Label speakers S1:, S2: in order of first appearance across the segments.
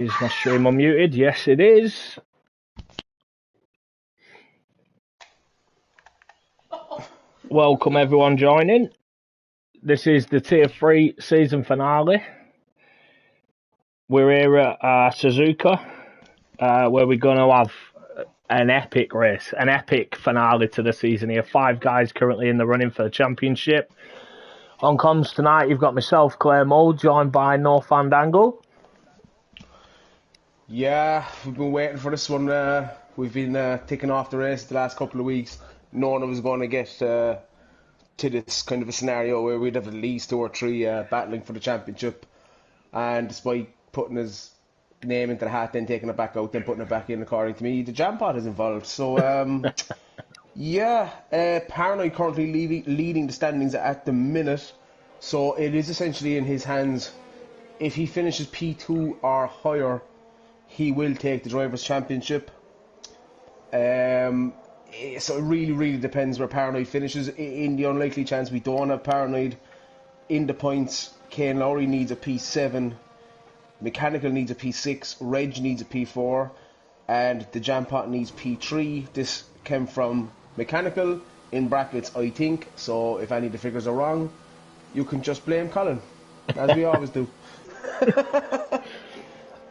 S1: Is my stream unmuted? Yes, it is. Welcome everyone joining. This is the Tier 3 season finale. We're here at Suzuka, where we're going to have an epic race, an epic finale to the season here. 5 guys currently in the running for the championship. On comms tonight, you've got myself, Claire Mould, joined by No Fandangle.
S2: Yeah, we've been waiting for this one. We've been ticking off the race the last couple of weeks. No one was going to get to this kind of a scenario where we'd have at least 2 or 3 battling for the championship. And despite putting his name into the hat, then taking it back out, then putting it back in, according to me, the jam pot is involved. So, yeah, Paranoid currently leading the standings at the minute. So it is essentially in his hands. If he finishes P2 or higher, he will take the Drivers' Championship. So it really depends where Paranoid finishes. In the unlikely chance we don't have Paranoid in the points, Kane Lowry needs a P7, Mechanical needs a P6, Reg needs a P4, and the Jam Pot needs P3. This came from Mechanical, in brackets, I think. So if any of the figures are wrong, you can just blame Colin, as we always do.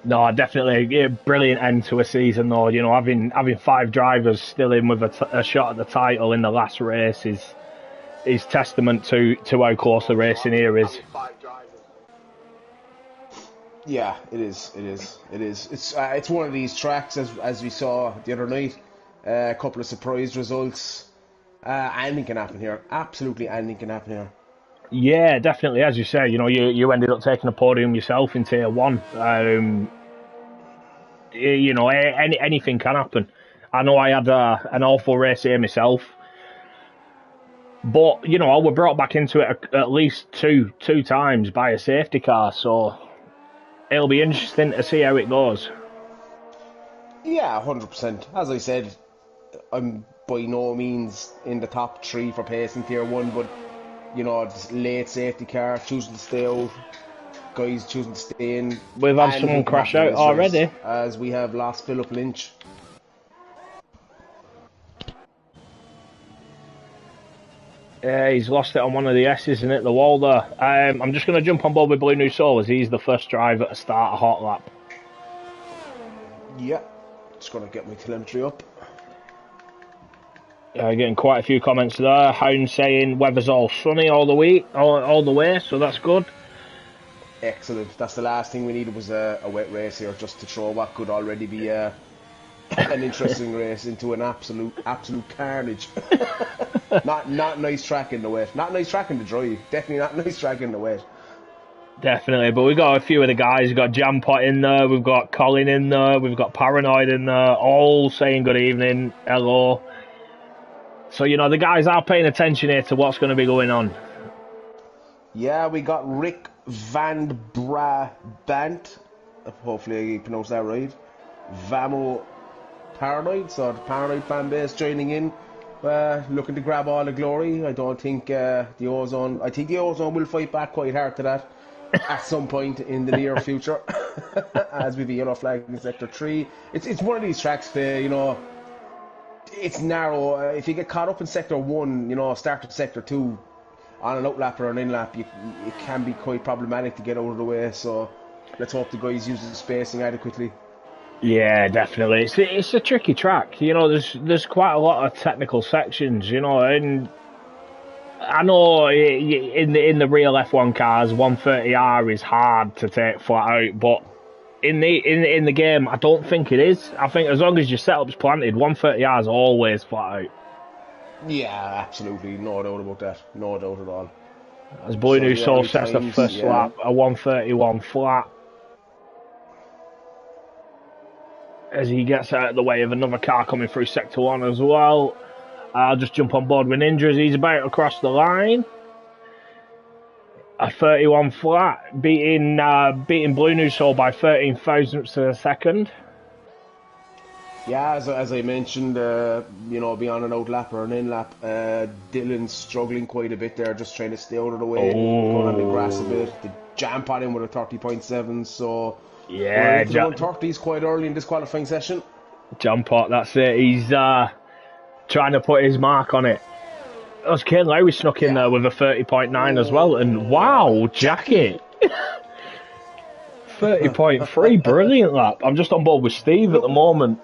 S1: No, definitely a brilliant end to a season, though. You know, having 5 drivers still in with a shot at the title in the last race is testament to how close the racing here is.
S2: Yeah, it is. It's one of these tracks, as we saw the other night. A couple of surprise results. Anything can happen here. Absolutely anything can happen here.
S1: Yeah, definitely. As you say, you know, you ended up taking a podium yourself in Tier 1. You know, anything can happen. I know I had an awful race here myself. But, you know, I was brought back into it at least two times by a safety car. So it'll be interesting to see how it goes.
S2: Yeah, 100%. As I said, I'm by no means in the top 3 for pace in Tier 1, but, you know, this late safety car, choosing to stay out, guys choosing to stay in.
S1: We've had someone crash out already.
S2: Race, as we have lost Philip Lynch.
S1: Yeah, he's lost it on one of the S's and hit the wall there. I'm just going to jump on board with Blue New Soul as he's the first driver to start a hot lap.
S2: Yeah, just going to get my telemetry up.
S1: Getting quite a few comments there. Hound saying weather's all sunny all the way, so that's good.
S2: Excellent. That's the last thing we needed was a wet race here, just to throw what could already be an interesting race into an absolute carnage. Not nice track in the wet. Not nice track in the dry. Definitely not nice track in the wet.
S1: Definitely, but we've got a few of the guys. We've got Jam Pot in there, we've got Colin in there, we've got Paranoid in there, all saying good evening, hello. So, you know, the guys are paying attention here to what's going to be going on.
S2: Yeah, we got Rick Van Brabant. Hopefully I pronounced that right. Vamo Paranoid, so the Paranoid fan base joining in, looking to grab all the glory. I don't think the Ozone will fight back quite hard to that at some point in the near future, as we be yellow flag in Sector 3. It's one of these tracks that, you know, it's narrow. If you get caught up in Sector 1, you know, start at Sector 2 on an outlap or an inlap, it can be quite problematic to get out of the way. So let's hope the guys use the spacing adequately.
S1: Yeah, definitely. It's a tricky track. You know, there's quite a lot of technical sections. You know, and I know in the real F1 cars, 130R is hard to take flat out, but in the game, I don't think it is. I think as long as your setup's planted, 130R is always flat out.
S2: Yeah, absolutely, no doubt about that. No doubt at all.
S1: As Blue New Soul sets the first lap, a 131 flat. As he gets out of the way of another car coming through Sector 1 as well. I'll just jump on board with Ninja as he's about to cross the line. A 31 flat, beating Blue New Soul by 13 thousandths of a second.
S2: Yeah, as I mentioned, you know, beyond an outlap or an inlap, Dylan's struggling quite a bit there, just trying to stay out of the way, going on the grass a bit. The Jam Pot in with a 30.7, so We're
S1: Yeah,
S2: into the 130s quite early in this qualifying session.
S1: John Pot, that's it. He's trying to put his mark on it. That was Kane Lowry snuck in
S2: Yeah.
S1: there with a 30.9 as well. And wow, Jackie. 30.3, brilliant lap. I'm just on board with Steve at the moment.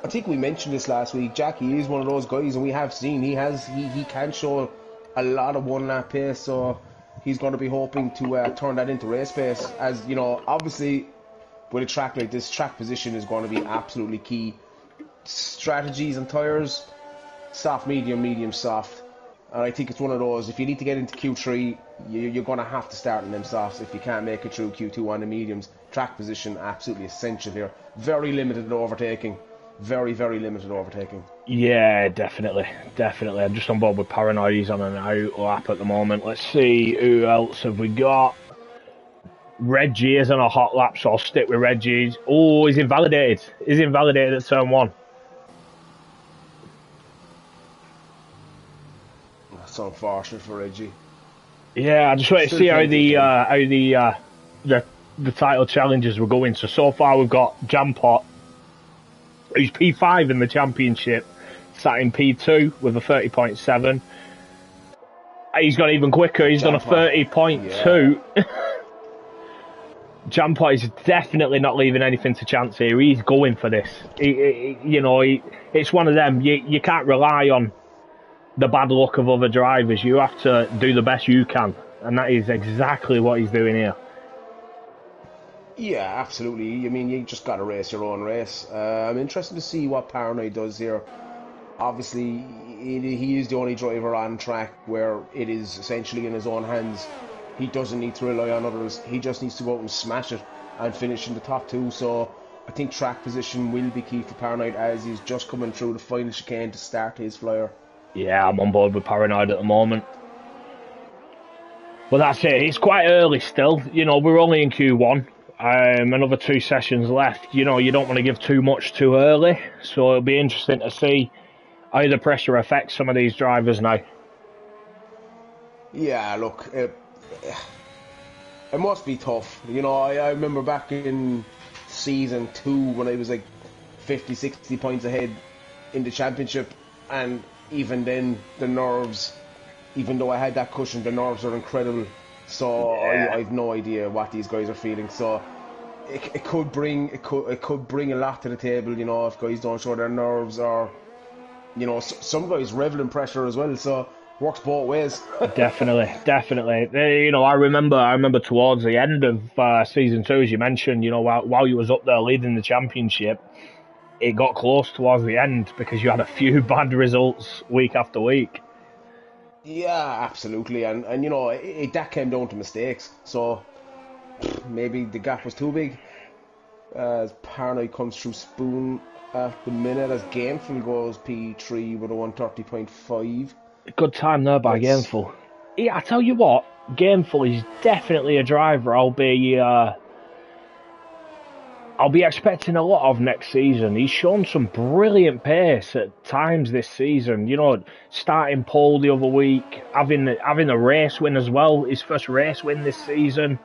S2: I think we mentioned this last week. Jackie is one of those guys, and we have seen he can show a lot of one lap pace. So he's going to be hoping to turn that into race pace. As you know, obviously with a track like this, track position is going to be absolutely key. Strategies and tires, soft, medium, medium, soft. And I think it's one of those, if you need to get into Q3, you're going to have to start in them softs if you can't make it through Q2 on the mediums. Track position, absolutely essential here. Very limited overtaking. Very, very limited overtaking.
S1: Yeah, definitely. Definitely. I'm just on board with Paranoid. He's on an out lap at the moment. Let's see, who else have we got? Reggie is on a hot lap, so I'll stick with Reggie. Oh, he's invalidated. He's invalidated at turn 1.
S2: That's unfortunate for Reggie.
S1: Yeah, I just want to see how the title challenges were going. So far we've got Jampot, who's P5 in the championship, sat in P2 with a 30.7. He's gone even quicker. He's done a 30.2. Yeah. Jampot is definitely not leaving anything to chance here. He's going for this. It's one of them. You can't rely on the bad luck of other drivers. You have to do the best you can, and that is exactly what he's doing here.
S2: Yeah, absolutely. I mean, you just got to race your own race. I'm interested to see what Paranoid does here. Obviously, he is the only driver on track where it is essentially in his own hands. He doesn't need to rely on others. He just needs to go out and smash it and finish in the top 2. So I think track position will be key for Paranoid as he's just coming through the final chicane to start his flyer.
S1: Yeah, I'm on board with Paranoid at the moment. But that's it. It's quite early still. We're only in Q1. Another 2 sessions left. You don't want to give too much too early. So it'll be interesting to see how the pressure affects some of these drivers now.
S2: Yeah, look, it must be tough. I remember back in season 2 when I was like 50, 60 points ahead in the championship, and even then the nerves, even though I had that cushion, the nerves are incredible. So yeah. I've no idea what these guys are feeling. So it could bring a lot to the table, if guys don't show their nerves, or some guys revel in pressure as well. So works both ways. Definitely.
S1: I remember towards the end of season 2, as you mentioned, while you was up there leading the championship, it got close towards the end because you had a few bad results week after week.
S2: Yeah, absolutely, and that came down to mistakes. So maybe the gap was too big. As Paranoid comes through Spoon at the minute, as Gameful goes P3 with a 130.5.
S1: Good time there by Gameful. Yeah, I tell you what, Gameful is definitely a driver I'll be expecting a lot of next season. He's shown some brilliant pace at times this season. Starting pole the other week, having a race win as well. His first race win this season.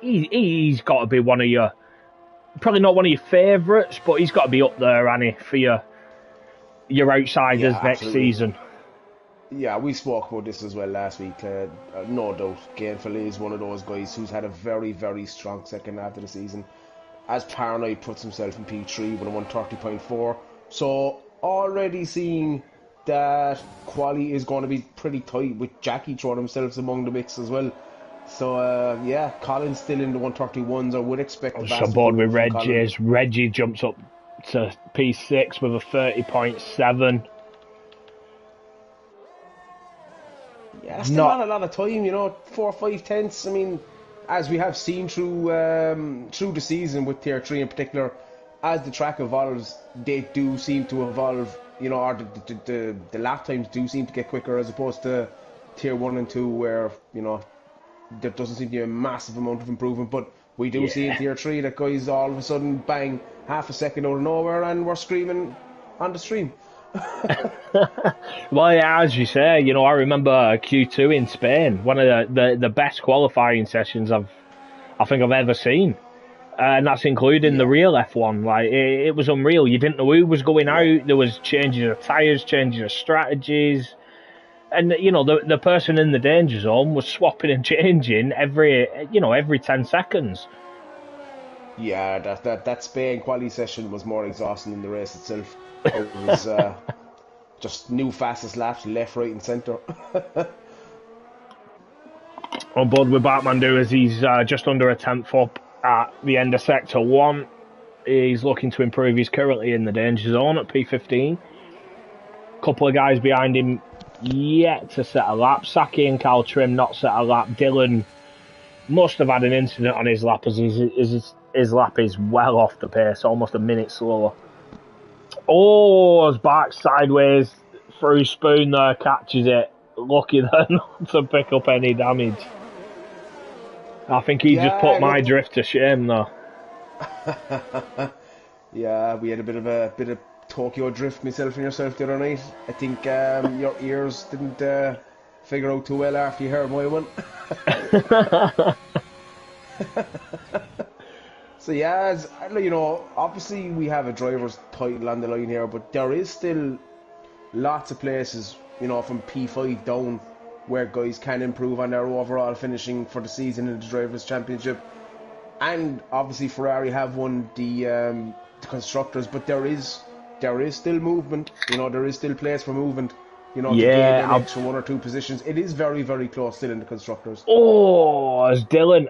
S1: He's got to be one of your, probably not one of your favourites, but he's got to be up there, Annie, for your outsiders next season.
S2: Yeah, we spoke about this as well last week. No doubt, Gameful is one of those guys who's had a very, very strong second half of the season. As Paranoid puts himself in P3 with a 130.4. So already seeing that quali is going to be pretty tight, with Jackie throwing himself among the mix as well. So yeah, Colin's still in the 131s. I would expect.
S1: I'm on board with Reggie. As Reggie jumps up to P6 with a 30.7.
S2: Yeah, still not a lot of time, 4 or 5 tenths. I mean, as we have seen through the season with Tier 3 in particular, as the track evolves, they do seem to evolve, or the lap times do seem to get quicker, as opposed to Tier 1 and 2 where, there doesn't seem to be a massive amount of improvement. But we do see in Tier 3 that guys all of a sudden, bang, half a second out of nowhere and we're screaming on the stream.
S1: Well, yeah, as you say, I remember Q2 in Spain, one of the best qualifying sessions I think I've ever seen. And that's including the
S2: Yeah.
S1: real F1. Like it was unreal. You didn't know who was going
S2: Yeah.
S1: out. There was changes of tyres, changes of strategies, and the person in the danger zone was swapping and changing every 10 seconds.
S2: Yeah, that Spain quali session was more exhausting than the race itself. It was just new fastest laps, left, right, and centre.
S1: On board with Batmandu as he's just under a tenth up at the end of Sector 1. He's looking to improve. He's currently in the danger zone at P15. Couple of guys behind him yet to set a lap. Saki and Carl Trim not set a lap. Dylan must have had an incident on his lap as his lap is well off the pace, almost a minute slower. Oh, it's back sideways through Spoon there, catches it. Lucky there not to pick up any damage. I think he just put my drift to shame though.
S2: Yeah, we had a bit of Tokyo drift, myself and yourself, the other night. I think your ears didn't figure out too well after you heard my one. So yeah, obviously we have a driver's title on the line here, but there is still lots of places, from P5 down, where guys can improve on their overall finishing for the season in the Drivers' Championship. And obviously Ferrari have won the constructors, but there is still movement. There is still place for movement. To gain an extra 1 or 2 positions. It is very, very close still in the constructors.
S1: Oh, as Dylan.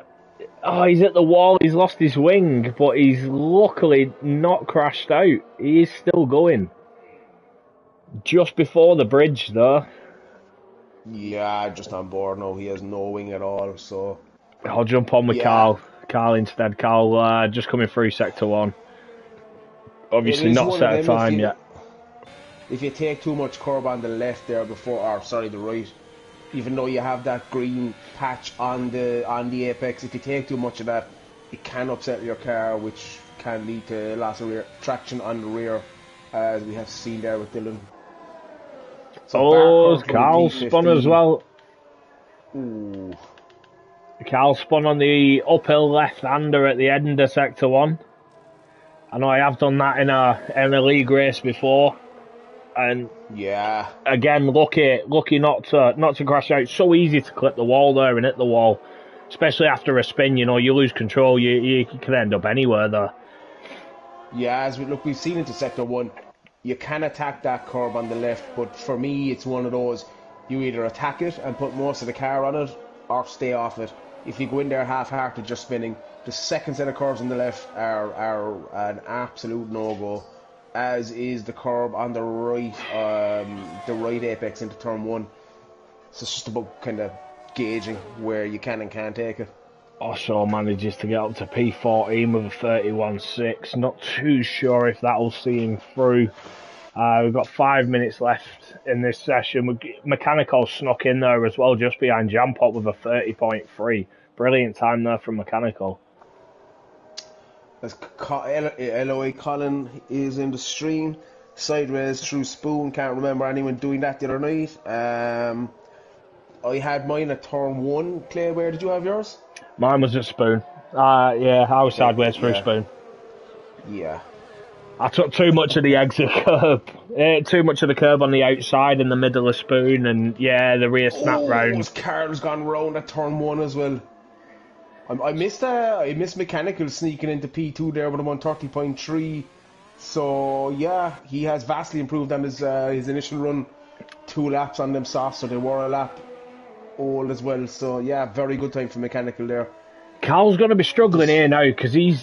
S1: Oh, he's at the wall. He's lost his wing, but he's luckily not crashed out. He is still going. Just before the bridge, though.
S2: Yeah, just on board now. He has no wing at all. So
S1: I'll jump on with Carl. Carl instead. Carl just coming through Sector 1. Obviously not set a time yet.
S2: If you take too much curb on the left there the right, even though you have that green patch on the apex, if you take too much of that, it can upset your car, which can lead to loss of traction on the rear, as we have seen there with Dylan.
S1: So Carl spun as well.
S2: Ooh.
S1: Carl spun on the uphill left-hander at the end of Sector 1. I know I have done that in a league race before. And
S2: yeah,
S1: again, lucky not to crash out. It's so easy to clip the wall there and hit the wall, especially after a spin. You lose control. You can end up anywhere there.
S2: Yeah, we've seen into Sector 1. You can attack that curb on the left, but for me, it's one of those. You either attack it and put most of the car on it, or stay off it. If you go in there half-hearted, just spinning, the second set of curves on the left are an absolute no-go. As is the curb on the right apex into turn 1. So it's just about kind of gauging where you can and can't take it.
S1: Also manages to get up to P14 with a 31.6. Not too sure if that'll see him through. We've got 5 minutes left in this session. Mechanical snuck in there as well, just behind Jampot with a 30.3. Brilliant time there from Mechanical.
S2: As LOA Colin is in the stream, sideways through Spoon. Can't remember anyone doing that the other night. I had mine at turn 1. Clay, where did you have yours?
S1: Mine was at Spoon. I was sideways through Spoon.
S2: Yeah.
S1: I took too much of the exit curb. Too much of the curb on the outside in the middle of Spoon, and the rear snap round.
S2: His car's gone round at turn 1 as well. I missed Mechanical sneaking into P2 there with him on 30.3. So yeah, he has vastly improved on his initial run. 2 laps on them softs, so they were a lap old as well. So yeah, very good time for Mechanical there.
S1: Carl's going to be struggling here now because he's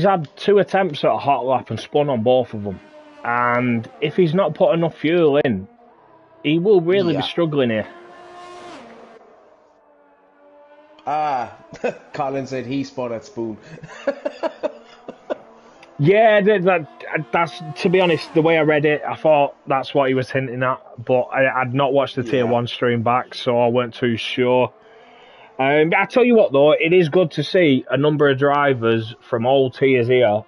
S1: had 2 attempts at a hot lap and spun on both of them. And if he's not put enough fuel in, he will really be struggling here.
S2: Colin said he spun at Spoon.
S1: Yeah, that's, to be honest, the way I read it, I thought that's what he was hinting at, but I'd not watched the Tier 1 stream back, so I weren't too sure. I tell you what, though, it is good to see a number of drivers from all tiers here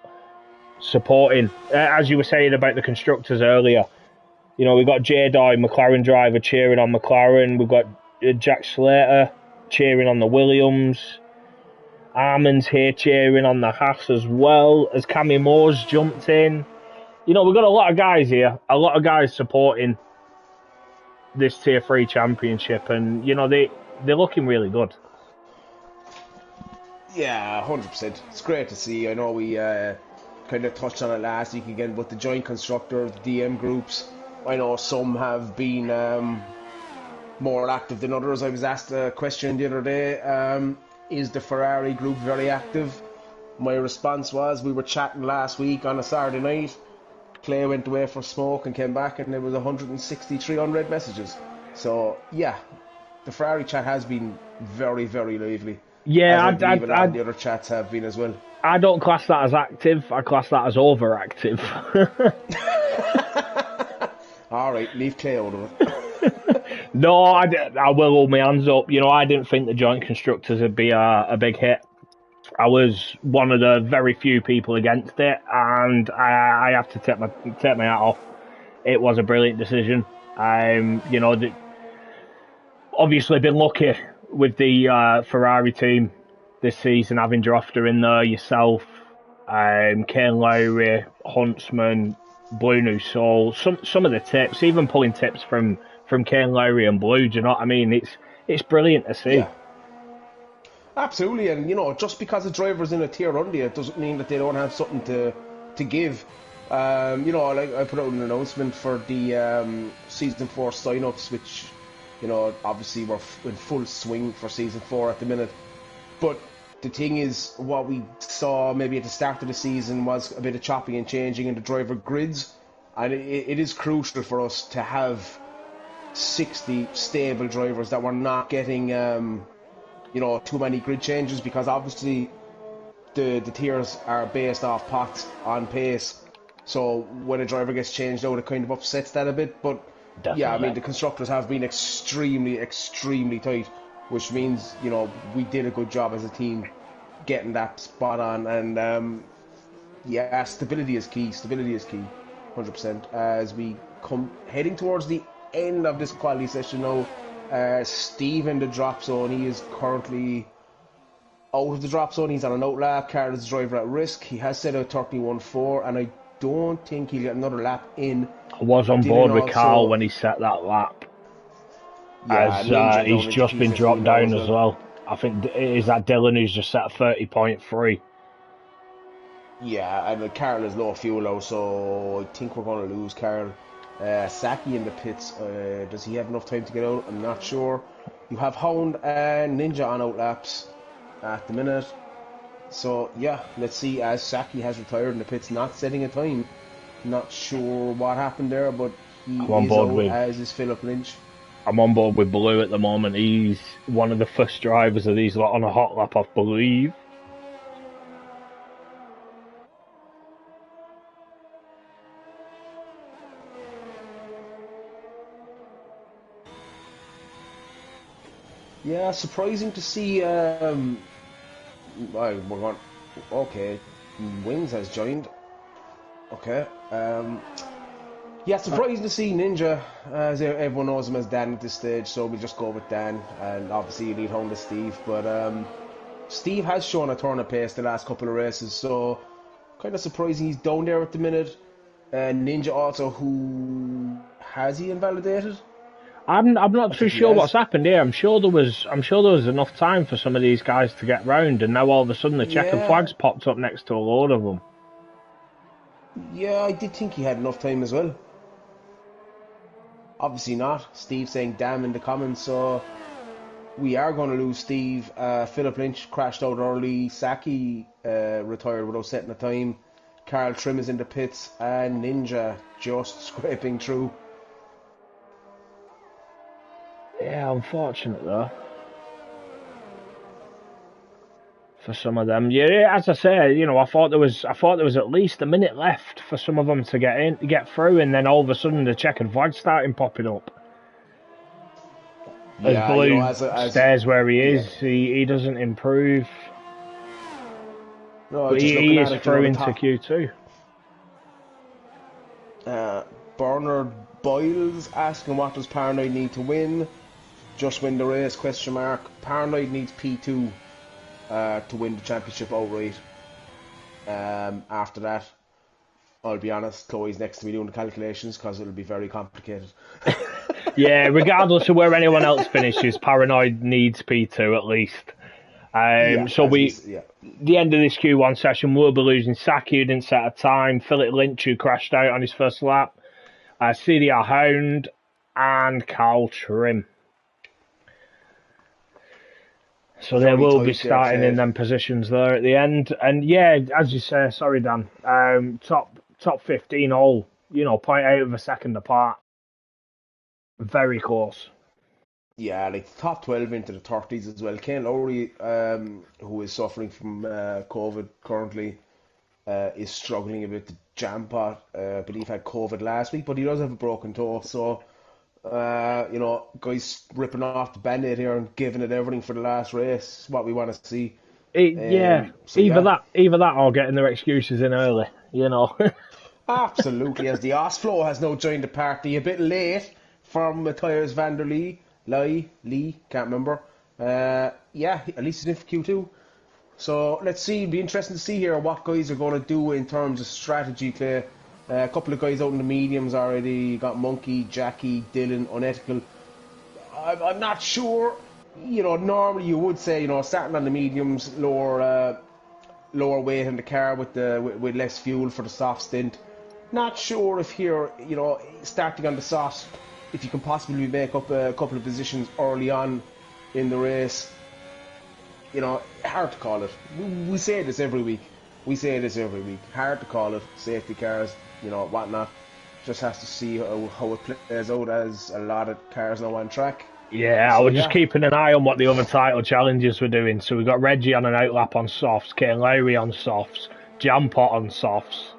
S1: supporting, as you were saying about the constructors earlier. We've got J-Doy, McLaren driver, cheering on McLaren. We've got Jack Slater cheering on the Williams. Armin's here cheering on the Haas as well. As Cammy Moore's jumped in. You know, we've got a lot of guys here. A lot of guys supporting this Tier 3 championship. And, you know, they're looking really good.
S2: Yeah, 100%. It's great to see. I know we kind of touched on it last week again, but the joint constructors, DM groups, I know some have been more active than others. I was asked a question the other day, is the Ferrari group very active? My response was, we were chatting last week on a Saturday night. Clay went away for smoke and came back, and there was 163 unread messages. So, yeah, the Ferrari chat has been very, very lively.
S1: Yeah,
S2: As I believe a lot of the other chats have been as well.
S1: I don't class that as active. I class that as overactive.
S2: All right, leave Clay out of it.
S1: No, I will hold my hands up. You know, I didn't think the joint constructors would be a big hit. I was one of the very few people against it, and I have to take my hat off. It was a brilliant decision. You know, obviously been lucky with the Ferrari team this season, having Drofter in there, yourself, Kane Lowry, Huntsman, Blue New Soul. Some of the tips, even pulling tips from Kane Lowry and Blue. Do you know what I mean? It's brilliant to see.
S2: Yeah. Absolutely, and you know, just because a driver's in a tier under you, it doesn't mean that they don't have something to give. You know, like I put out an announcement for the season 4 sign-ups, which, you know, obviously we're in full swing for season 4 at the minute. But the thing is, what we saw maybe at the start of the season was a bit of chopping and changing in the driver grids, and it is crucial for us to have 60 stable drivers that we're not getting you know, too many grid changes, because obviously the tiers are based off pots on pace. So when a driver gets changed out, it kind of upsets that a bit. But
S1: Definitely.
S2: yeah, I mean, the constructors have been extremely, extremely tight, which means, you know, we did a good job as a team getting that spot on. And yeah, stability is key. Stability is key, 100%. As we come heading towards the end of this quality session now, Steve in the drop zone. He is currently out of the drop zone. He's on an outlap. Carl is the driver at risk. He has set a 31.4, and I don't think he'll get another lap in.
S1: I was on board with Carl when he set that lap.
S2: Yeah,
S1: as he's just been dropped down as well. I think is that Dylan who's just set 30.3.
S2: Yeah, and Carl is low fuel now, so I think we're going to lose Carl. Saki in the pits, does he have enough time to get out? I'm not sure. You have Hound and Ninja on outlaps at the minute. So yeah, let's see, as Saki has retired in the pits, not setting a time. Not sure what happened there, but he is out, as is Philip Lynch.
S1: I'm on board with Blue at the moment. He's one of the first drivers of these lot on a hot lap, I believe.
S2: Yeah, surprising to see. We're going. Okay, Wings has joined. Okay. Yeah, surprising to see Ninja, as everyone knows him as Dan at this stage. So we just go with Dan, and obviously you need Honda Steve. But Steve has shown a turn of pace the last couple of races, so kind of surprising he's down there at the minute. Ninja also, who has he invalidated?
S1: I'm not too sure what's happened here. I'm sure there was enough time for some of these guys to get round, and now all of a sudden the checkered flags popped up next to a load of them.
S2: Yeah, I did think he had enough time as well. Obviously not. Steve saying damn in the comments, so we are going to lose Steve. Philip Lynch crashed out early. Saki retired without setting a time. Carl Trim is in the pits, and Ninja just scraping through.
S1: Yeah, unfortunate though. For some of them, yeah, as I say, you know, I thought there was at least a minute left for some of them to get through, and then all of a sudden the checkered flag starting popping up. Yeah, as Blue, you know, stays where he is, he doesn't improve. No, but he is through into Q2.
S2: Bernard Boyles asking, what does Paranoid need to win? Just win the race, question mark. Paranoid needs P2. to win the championship outright. After that, I'll be honest, Chloe's next to me doing the calculations because it'll be very complicated.
S1: Yeah, regardless of where anyone else finishes, Paranoid needs P2 at least. The end of this Q1 session, we'll be losing Saki, who didn't set a time, Philip Lynch, who crashed out on his first lap, CDR Hound, and Carl Trim. So they will be starting in them positions there at the end. And yeah, as you say, sorry Dan, top 15 all, 0.8 of a second apart. Very close.
S2: Yeah, like top 12 into the 30s as well. Kane Lowry, who is suffering from COVID currently, is struggling a bit to jam pot. I believe had COVID last week, but he does have a broken toe. So, guys ripping off the band-aid here and giving it everything for the last race. What we want to see.
S1: Either that or getting their excuses in early,
S2: Absolutely, as the Osflow has now joined the party a bit late from Matthias van der Lee, can't remember. At least he's in for Q2. So let's see, it'll be interesting to see here what guys are going to do in terms of strategy, Clay. A couple of guys out in the mediums already. You got Monkey, Jackie, Dylan, Unethical. I'm not sure. Normally you would say, starting on the mediums, lower weight in the car with less fuel for the soft stint. Not sure if here, starting on the soft, if you can possibly make up a couple of positions early on in the race. Hard to call it. We say this every week. Hard to call it. Safety cars, whatnot. Just has to see how it plays out as a lot of cars now on track.
S1: Yeah, I was just keeping an eye on what the other title challenges were doing. So we got Reggie on an outlap on softs, Kane Lowry on softs, Jampot on softs,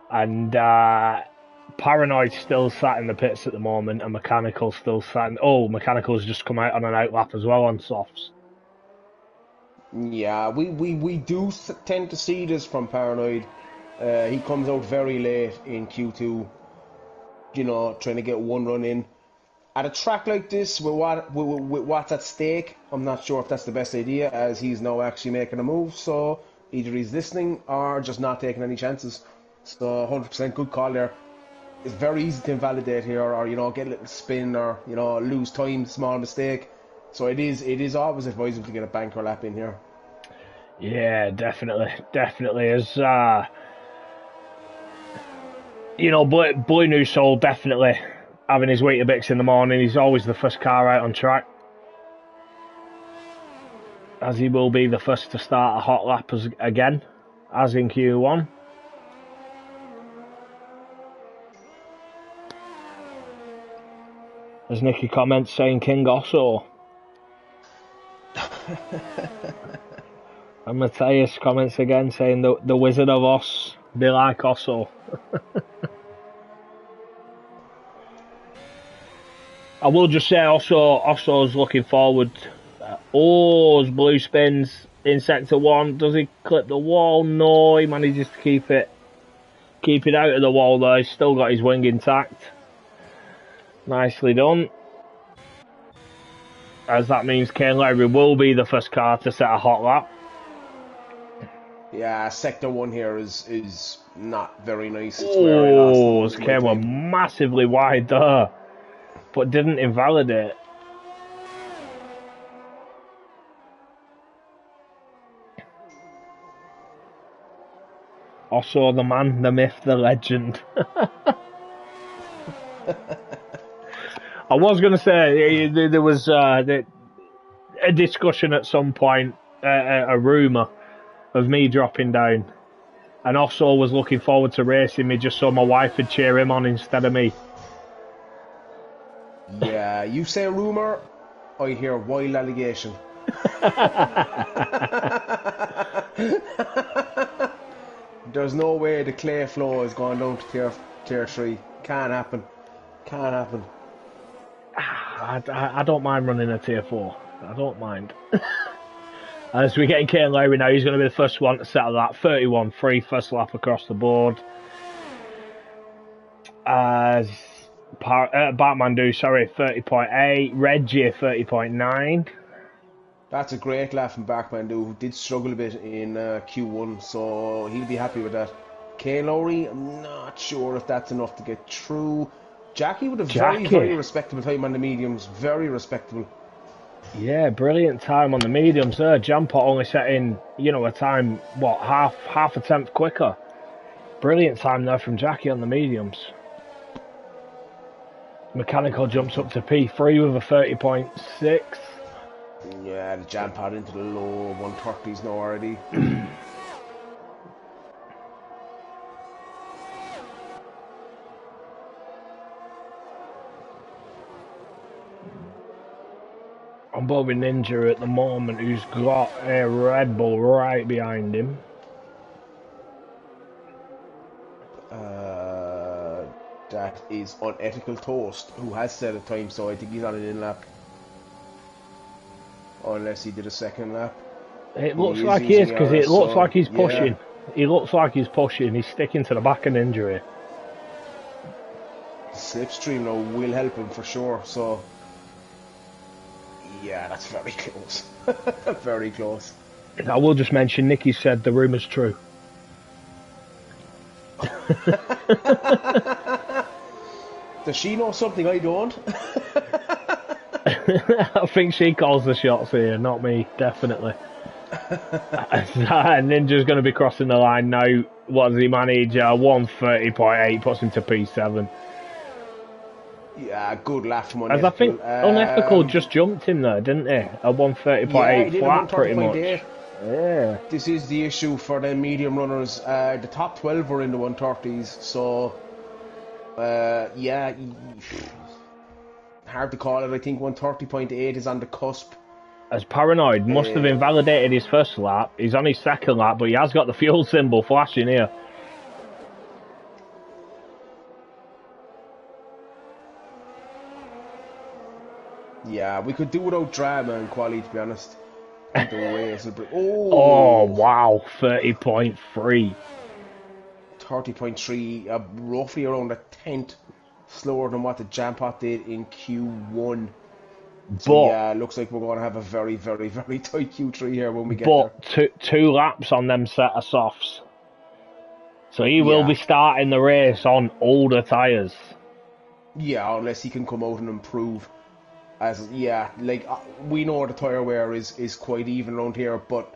S1: and Paranoid still sat in the pits at the moment, and Mechanical still sat in... Mechanical's just come out on an outlap as well on softs.
S2: Yeah, we do tend to see this from Paranoid. He comes out very late in Q2, trying to get one run in. At a track like this, with what's at stake, I'm not sure if that's the best idea, as he's now actually making a move. So either he's listening or just not taking any chances. So 100% good call there. It's very easy to invalidate here, or get a little spin, or lose time, small mistake. So it is always advisable to get a banker lap in here.
S1: Yeah, definitely. As Blue New Soul definitely having his Weetabix in the morning. He's always the first car out on track, as he will be the first to start a hot lap again, as in Q1. As Nicky comments saying King Osso. And Matthias comments again saying the Wizard of Oz be like Osso. I will just say Osso's looking forward. His blue spins in sector 1. Does he clip the wall? No, he manages to keep it out of the wall though. He's still got his wing intact. Nicely done. As that means Kane Lowry will be the first car to set a hot lap.
S2: Yeah, sector 1 here is not very nice. It's where I lost.
S1: Kane were massively wide there, but didn't invalidate. Also the man, the myth, the legend. I was going to say there was a discussion at some point, a rumour of me dropping down, and also was looking forward to racing me just so my wife would cheer him on instead of me.
S2: Yeah, you say rumour, I hear wild allegation. There's no way the clay flow is going down to tier 3. Can't happen.
S1: I don't mind running a tier 4. I don't mind. As we get in Kane Lowry now, he's going to be the first one to settle that. 31-3, first lap across the board. As Batman 30.8, Reggie 30.9.
S2: That's a great lap from Barkman, who did struggle a bit in Q1, so he'll be happy with that. Kane Lowry, I'm not sure if that's enough to get through. Jackie with a very,
S1: Jackie.
S2: very respectable time on the mediums. Very respectable.
S1: Yeah, brilliant time on the mediums there. Jampot only setting, a time, half a tenth quicker. Brilliant time there from Jackie on the mediums. Mechanical jumps up to P3 with a 30.6.
S2: Yeah, the Jampot into the low 130s now already.
S1: On Bobby Ninja at the moment, who's got a Red Bull right behind him.
S2: That is Unethical Toast, who has set a time, so I think he's on an in-lap. Unless he did a second lap.
S1: It looks like he is, because it looks like he's pushing.
S2: Yeah.
S1: He looks like he's pushing. He's sticking to the back of Ninja.
S2: Slipstream now will help him for sure, so... Yeah, that's very close. Very close.
S1: I will just mention, Nicky said the rumour's true.
S2: Does she know something I don't?
S1: I think she calls the shots here, not me, definitely. Ninja's going to be crossing the line now. What does he manage? 130.8 puts him to P7.
S2: Yeah, good lap from
S1: As I think Unethical just jumped him there, didn't he? A 130.8 flat, pretty much. Yeah.
S2: This is the issue for the medium runners. The top 12 were in the 130s, so yeah, hard to call it. I think 130.8 is on the cusp.
S1: As Paranoid must have invalidated his first lap. He's on his second lap, but he has got the fuel symbol flashing here.
S2: Yeah, we could do without drama and quality, to be honest.
S1: Oh, wow, 30.3.
S2: 30.3, roughly around a tenth slower than what the Jampot did in Q1. So yeah, looks like we're going to have a very, very, very tight Q3 here when we get there.
S1: But two laps on them set of softs. So he will be starting the race on older tyres.
S2: Yeah, unless he can come out and improve. We know the tyre wear is quite even around here, but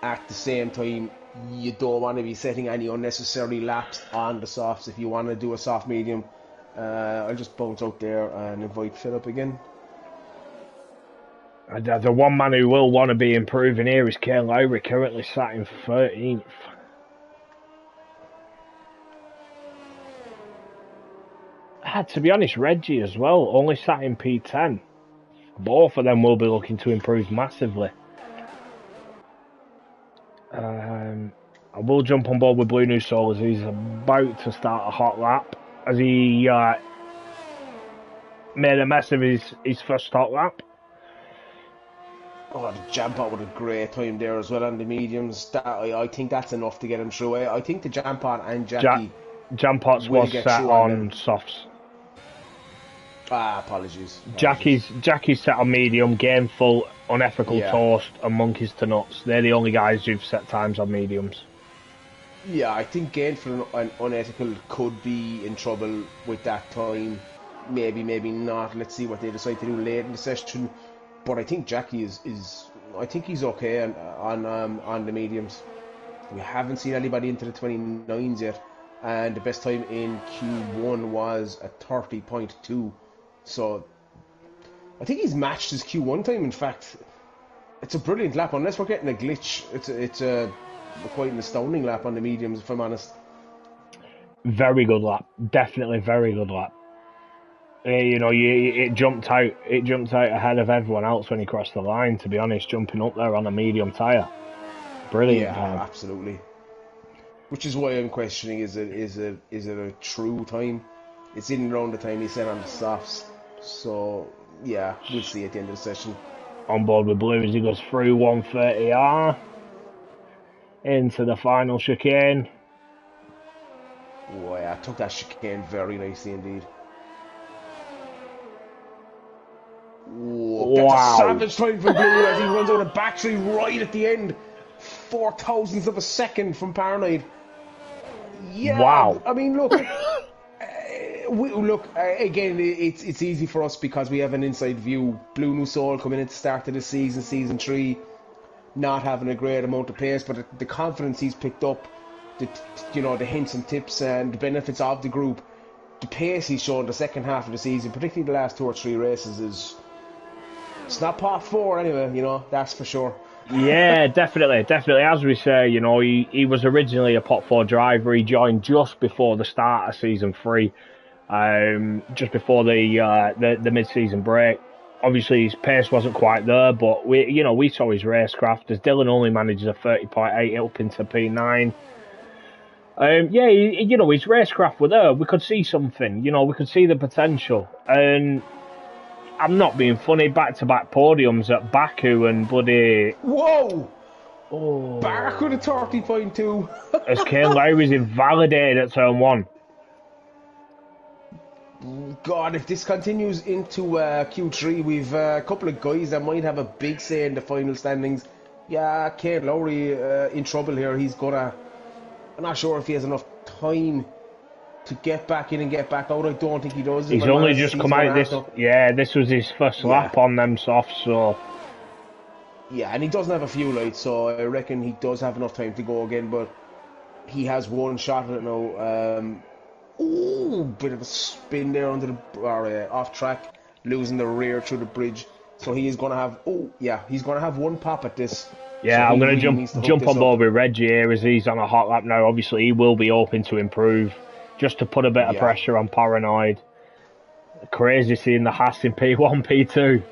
S2: at the same time, you don't want to be setting any unnecessary laps on the softs if you want to do a soft medium. I'll just bounce out there and invite Philip again.
S1: The one man who will want to be improving here is Kane Lowry, currently sat in 13th. To be honest, Reggie as well, only sat in P10. Both of them will be looking to improve massively. I will jump on board with Blue New Soul as he's about to start a hot lap. As he made a mess of his first hot lap.
S2: Oh, the Jampot with a great time there as well on the mediums. I think that's enough to get him through. I think the Jampot and Jackie...
S1: Jampot's was set on softs.
S2: Apologies.
S1: Jackie's set on medium, Gameful, Unethical Toast, and Monkeys to Nuts. They're the only guys who've set times on mediums.
S2: Yeah, I think Gameful and Unethical could be in trouble with that time. Maybe not. Let's see what they decide to do late in the session. But I think Jackie is I think he's okay on the mediums. We haven't seen anybody into the 29s yet, and the best time in Q1 was a 30.2. So I think he's matched his Q1 time. In fact, it's a brilliant lap. Unless we're getting a glitch, it's a quite an astounding lap on the mediums, if I'm honest.
S1: Very good lap, definitely very good lap. It jumped out ahead of everyone else when he crossed the line. To be honest, jumping up there on a medium tyre, brilliant time.
S2: Absolutely. Which is why I'm questioning: is it a true time? It's in and around the time he said on the softs. So yeah, we'll see at the end of the session.
S1: On board with Blue as he goes through 130R into the final chicane.
S2: Oh yeah, took that chicane very nicely indeed. Whoa, that's a
S1: Wow.
S2: savage time from Blue as he runs out of battery right at the end. 4 thousandths of a second from Paranoid. Yeah,
S1: Wow.
S2: I mean, look, again, it's easy for us because we have an inside view. Blue New Soul coming into the start of the season 3, not having a great amount of pace, but the confidence he's picked up, the hints and tips and the benefits of the group, the pace he's shown the second half of the season, particularly the last 2 or 3 races, it's not part 4 anyway, that's for sure.
S1: Yeah, definitely. As we say, he was originally a pot 4 driver. He joined just before the start of season 3, just before the mid-season break. Obviously, his pace wasn't quite there, but we saw his racecraft as Dylan only manages a 30.8 up into P9. His racecraft were there. We could see something. We could see the potential. And I'm not being funny. Back-to-back podiums at Baku and bloody.
S2: Whoa!
S1: Oh.
S2: Baku with a 30.2.
S1: As Kane Lowry's invalidated at turn 1.
S2: God, if this continues into Q3, we've a couple of guys that might have a big say in the final standings. Yeah, Kane Lowry in trouble here. I'm not sure if he has enough time to get back in and get back out. I don't think he does.
S1: He's only just come out this. Yeah, this was his first lap on them softs, so.
S2: Yeah, and he doesn't have a fuel light, so I reckon he does have enough time to go again, but he has one shot at it now. Bit of a spin there off track, losing the rear through the bridge. So he is going to have. He's going to have one pop at this.
S1: Yeah,
S2: so
S1: I'm going to jump on board with Reggie here as he's on a hot lap now. Obviously, he will be hoping to improve, just to put a bit of pressure on Paranoid. Crazy seeing the Haas in P1, P2.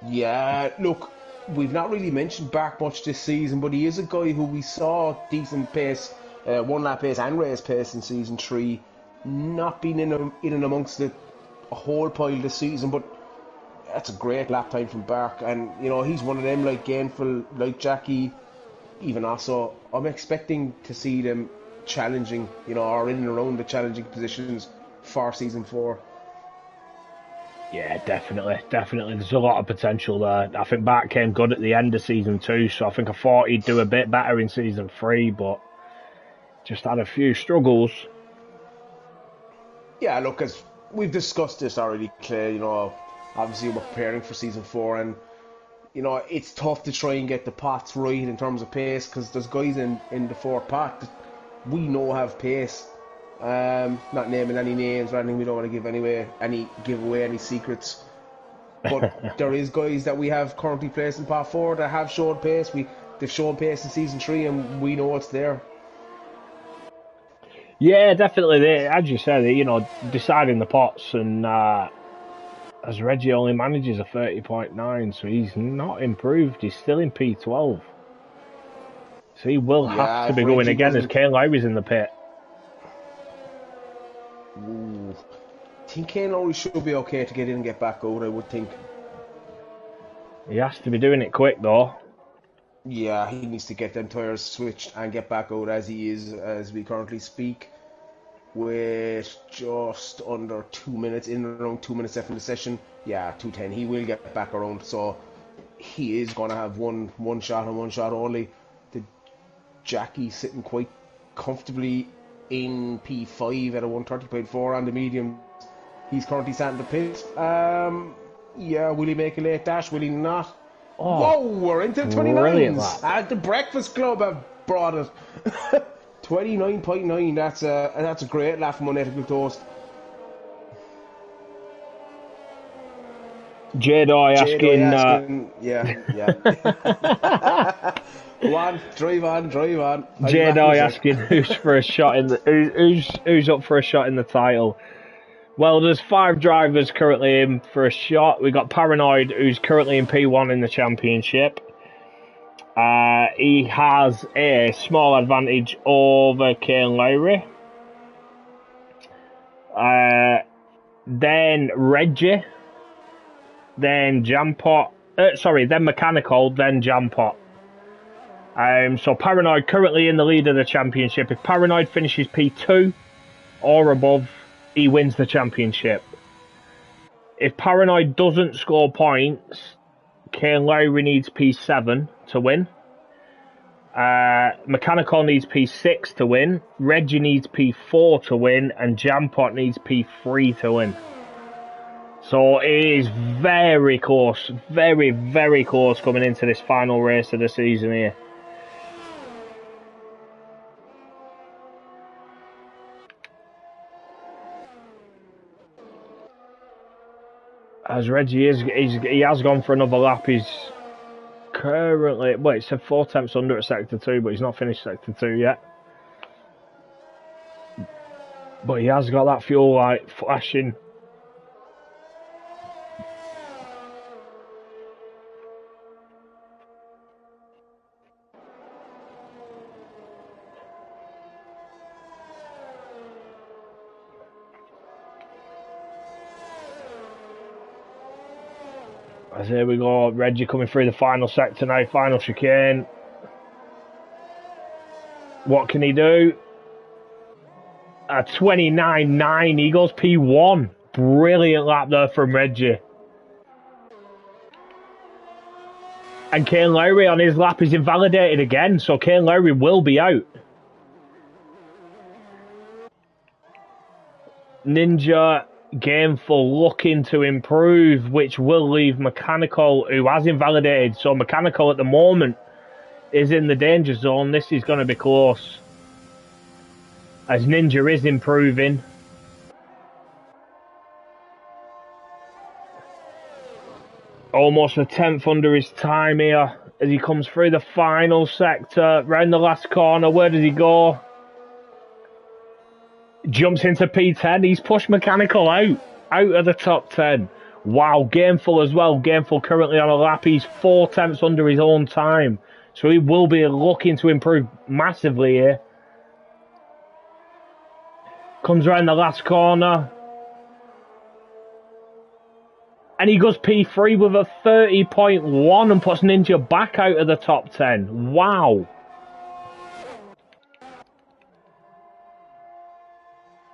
S2: Yeah, look, we've not really mentioned Bark much this season, but he is a guy who we saw decent pace. 1 lap pace and race pace in season 3, not being in and amongst a whole pile this season, but that's a great lap time from Bark, and he's one of them like Gainful, like Jackie, even also. I'm expecting to see them challenging, or in and around the challenging positions for season 4.
S1: Yeah, definitely. There's a lot of potential there. I think Bark came good at the end of season 2, so I think I thought he'd do a bit better in season 3, but just had a few struggles. Yeah,
S2: look, as we've discussed this already, Clay, obviously we're preparing for season 4, and it's tough to try and get the pots right in terms of pace, because there's guys in the 4th pot that we know have pace. Not naming any names or anything, we don't want to give away any secrets, but there is guys that we have currently placed in pot 4 that have shown pace. They've shown pace in season 3, and we know it's there.
S1: Yeah, definitely. As you said, deciding the pots, and as Reggie only manages a 30.9, so he's not improved. He's still in P12. So he will have to be going again as Kane Lowry's in the pit.
S2: Ooh. I think Kane Lowry should be okay to get in and get back out, I would think.
S1: He has to be doing it quick, though.
S2: Yeah, he needs to get them tyres switched and get back out as he is, as we currently speak, with just under 2 minutes, around 2 minutes left in the session. Yeah, 2:10. He will get back around, so he is going to have one shot and one shot only. The Jackie sitting quite comfortably in P5 at a 130.4 on the medium. He's currently sat in the pit. Will he make a late dash? Will he not? Oh, whoa, we're into the 29s. The Breakfast Club have brought it. 29.9, that's a great lap from Unethical Toast.
S1: J-Dye asking...
S2: Yeah. Go on, drive on.
S1: J-Dye asking who's for a shot in the... Who's up for a shot in the title? Well, there's 5 drivers currently in for a shot. We got Paranoid, who's currently in P1 in the championship. He has a small advantage over Kane Lowry. Then Reggie. Then Jampot. Then Mechanical, then Jampot. So Paranoid currently in the lead of the championship. If Paranoid finishes P2 or above, he wins the championship. If Paranoid doesn't score points, Kane Lowry needs P7 to win. Mechanical needs P6 to win. Reggie needs P4 to win. And Jampot needs P3 to win. So it is very close. Very, very close coming into this final race of the season here. As Reggie he has gone for another lap. He's currently, well, it said 4 tenths under at Sector 2, but he's not finished Sector 2 yet. But he has got that fuel light flashing. As here we go, Reggie coming through the final sector now, final chicane. What can he do? A 29.9, he goes P1. Brilliant lap there from Reggie. And Kane Lowry on his lap is invalidated again, so Kane Lowry will be out. Ninja Gameful looking to improve, which will leave Mechanical, who has invalidated. So Mechanical at the moment is in the danger zone. This is going to be close, as Ninja is improving. Almost a tenth under his time here as he comes through the final sector, round the last corner. Where does he go? Jumps into P10. He's pushed Mechanical out of the top 10. Wow, Gameful as well. Gameful currently on a lap. He's 4 tenths under his own time. So he will be looking to improve massively here. Comes around the last corner. And he goes P3 with a 30.1 and puts Ninja back out of the top 10. Wow.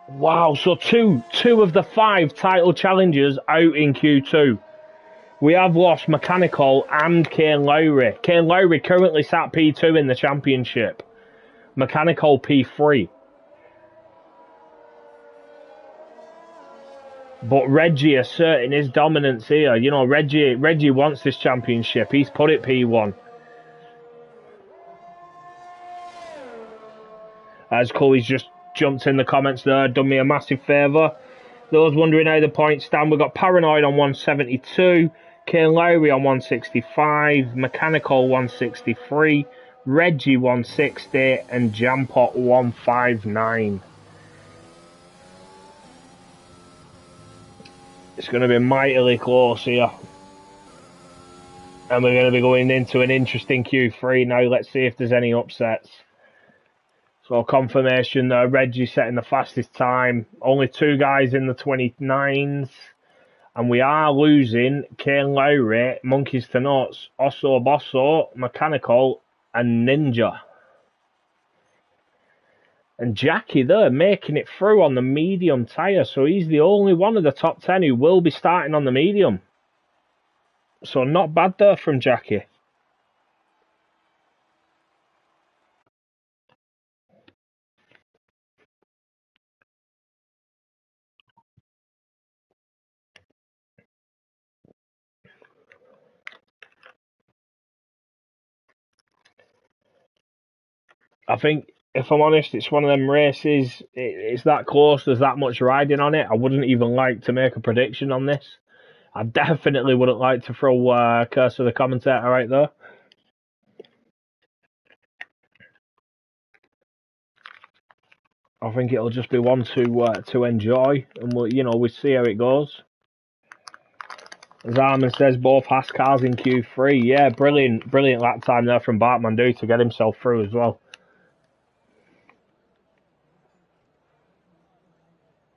S1: Wow, so two of the 5 title challengers out in Q2. We have lost Mechanical and Kane Lowry. Kane Lowry currently sat P2 in the championship. Mechanical P3. But Reggie asserting his dominance here. You know, Reggie wants this championship. He's put it P1. As Cully's just jumped in the comments there, done me a massive favour. Those wondering how the points stand, we've got Paranoid on 172, Kane Lowry on 165, Mechanical 163, Reggie 160, and Jampot 159. It's going to be mightily close here. And we're going to be going into an interesting Q3 now. Let's see if there's any upsets. So confirmation there, Reggie setting the fastest time. Only 2 guys in the 29s. And we are losing Kane Lowry, Monkeys to Nuts, Osso Bosso, Mechanical, and Ninja. And Jackie there making it through on the medium tyre. So he's the only one of the top 10 who will be starting on the medium. So not bad there from Jackie. I think, if I'm honest, it's one of them races, it's that close, there's that much riding on it. I wouldn't even like to make a prediction on this. I definitely wouldn't like to throw curse of the commentator right there. I think it'll just be one to enjoy, and we'll see how it goes. As Armin says, both Haas cars in Q3. Yeah, brilliant lap time there from Bartmandu to get himself through as well.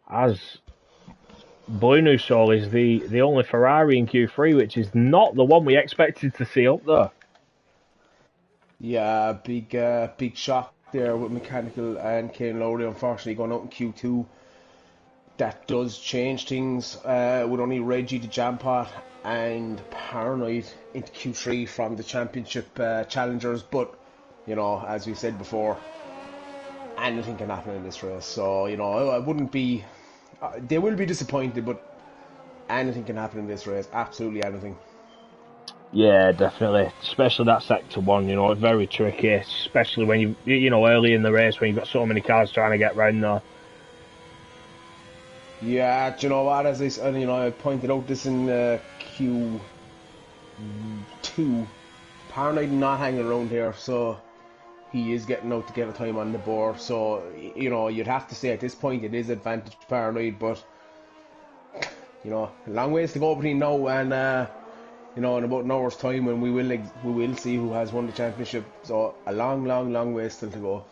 S1: As Blue New Soul is the only Ferrari in Q3, which is not the one we expected to see up there.
S2: Yeah, big shock there with Mechanical and Kane Lowry, unfortunately, going out in Q2. that does change things with only Reggie the Jampot and Paranoid into Q3 from the championship challengers. But, as we said before, anything can happen in this race. So, I wouldn't be... they will be disappointed, but anything can happen in this race. Absolutely anything.
S1: Yeah, definitely. Especially that sector one, it's very tricky. Especially when early in the race when you've got so many cars trying to get round there.
S2: Yeah, do you know what? As I pointed out this in Q2, Paranoid not hanging around here, so he is getting out to get a time on the board. So you'd have to say at this point it is advantage Paranoid, but a long ways to go between now and in about an hour's time when we will see who has won the championship. So a long way still to go.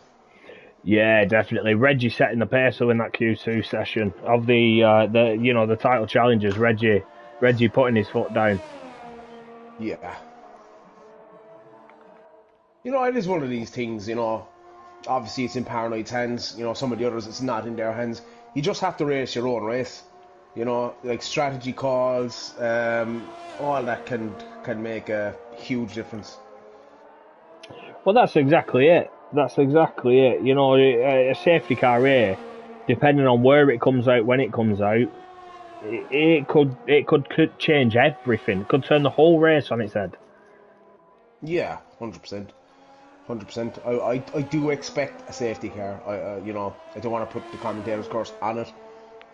S1: Yeah, definitely. Reggie setting the pace in that Q2 session of the title challenges. Reggie putting his foot down.
S2: Yeah. It is one of these things. Obviously it's in Paranoid's hands. Some of the others it's not in their hands. You just have to race your own race. Like strategy calls, all that can make a huge difference.
S1: Well, that's exactly it. A safety car here, depending on where it comes out, when it comes out, it could change everything. It could turn the whole race on its head.
S2: Yeah, 100%. 100%. I do expect a safety car. I don't want to put the commentator's curse on it.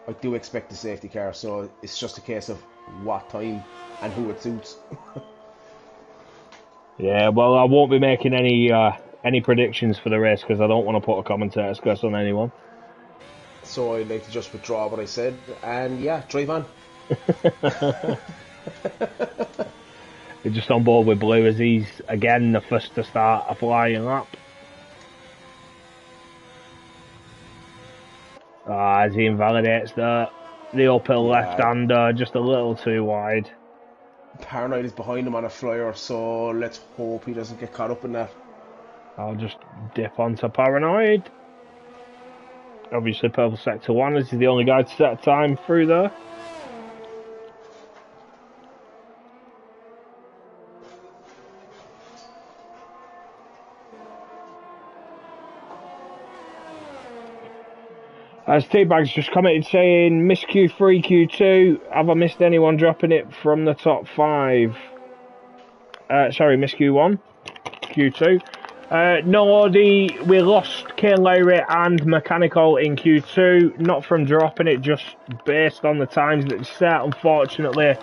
S2: I do expect a safety car, so it's just a case of what time and who it suits.
S1: Yeah, well, I won't be making any predictions for the race because I don't want to put a commentator's curse on anyone.
S2: So I'd like to just withdraw what I said, and yeah, drive on.
S1: You're just on board with Blue as he's again the first to start a flying lap. As he invalidates the uphill left-hander just a little too wide.
S2: Paranoid is behind him on a flyer, so let's hope he doesn't get caught up in that.
S1: I'll just dip onto Paranoid. Obviously, purple sector 1 is the only guy to set a time through there. As T-Bag's just commented saying, miss Q3, Q2. Have I missed anyone dropping it from the top 5? Sorry, miss Q1, Q2. No, we lost Kane Lowry and Mechanical in Q2, not from dropping it, just based on the times that set. Unfortunately,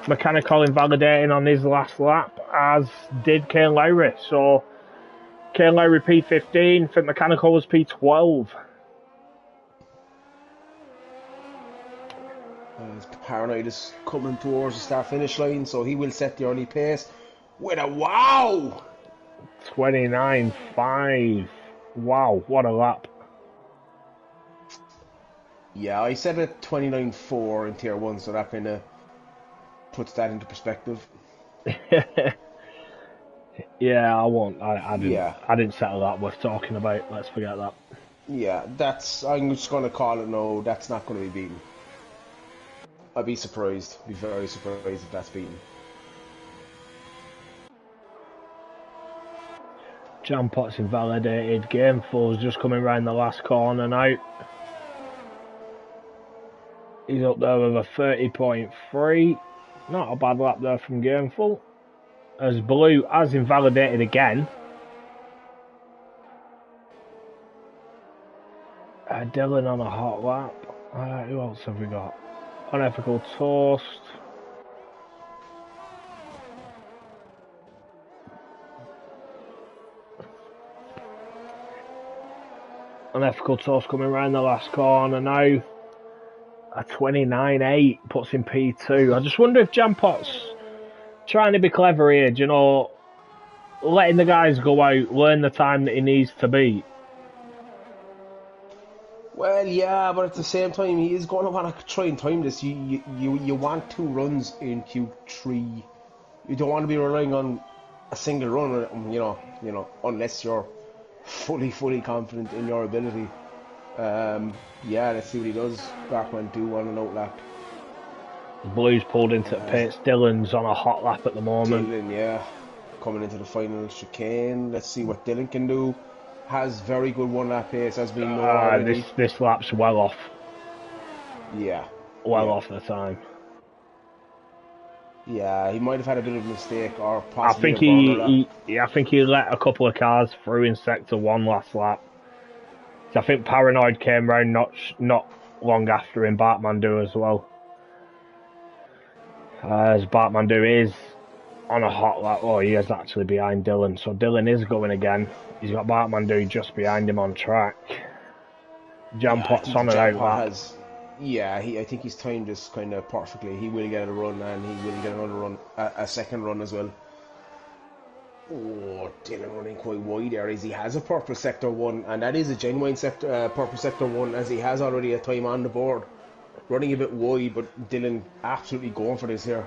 S1: Mechanical invalidating on his last lap, as did Kane Lowry. So, Kane Lowry P15, I think Mechanical was P12.
S2: Paranoid is coming towards the start-finish line, so he will set the early pace with a wow!
S1: 29.5. Wow, what a lap.
S2: Yeah, I said it 29.4 in Tier 1, so that kind of puts that into perspective.
S1: Yeah, I won't. I didn't settle that worth talking about. Let's forget that.
S2: Yeah, I'm just going to call it no, that's not going to be beaten. I'd be surprised. Be very surprised if that's beaten.
S1: Jampot's invalidated. Gameful's just coming round the last corner now. He's up there with a 30.3. Not a bad lap there from Gameful. As Blue has invalidated again. Dylan on a hot lap. Who else have we got? Unethical Toast. Unethical Toast coming around the last corner now. A 29.8 puts him P2. I just wonder if Jampot's trying to be clever here, letting the guys go out, learn the time that he needs to beat.
S2: Well, yeah, but at the same time, he is going to want to try and time this. You want 2 runs in Q3. You don't want to be relying on a single run, unless you're fully confident in your ability. Yeah, let's see what he does. Barkman do on an outlap.
S1: The Blues pulled into the pits. Dylan's on a hot lap at the moment.
S2: Dylan, yeah, coming into the final chicane. Let's see what Dylan can do. Has very good one lap pace, as we know already.
S1: This lap's well off.
S2: Yeah.
S1: Well off the time.
S2: Yeah, he might have had a bit of a mistake, or
S1: I
S2: possibly
S1: think he let a couple of cars through in sector 1 last lap. So I think Paranoid came round not long after him. Bartmandu as well. As Bartmandu is on a hot lap. Oh, he is actually behind Dylan. So Dylan is going again. He's got Bartmandu just behind him on track. Jampot's on an out lap.
S2: I think he's timed this kind of perfectly. He will get a run, and he will get another run, a second run as well. Oh, Dylan running quite wide there, as he has a purple sector 1, and that is a genuine purple sector 1, as he has already a time on the board. Running a bit wide, but Dylan absolutely going for this here.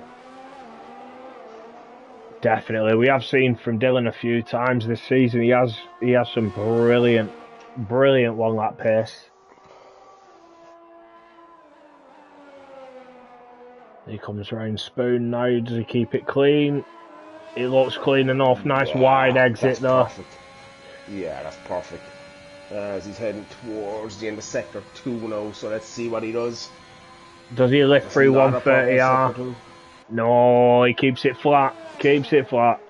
S1: Definitely, we have seen from Dylan a few times this season. He has some brilliant one lap pace. He comes round Spoon now. Does he keep it clean? It looks clean enough. Nice wide exit though.
S2: Perfect. Yeah, that's perfect. As he's heading towards the end of sector 2 now, so let's see what he does.
S1: Does he lift through 130R? No, he keeps it flat. Keeps it flat.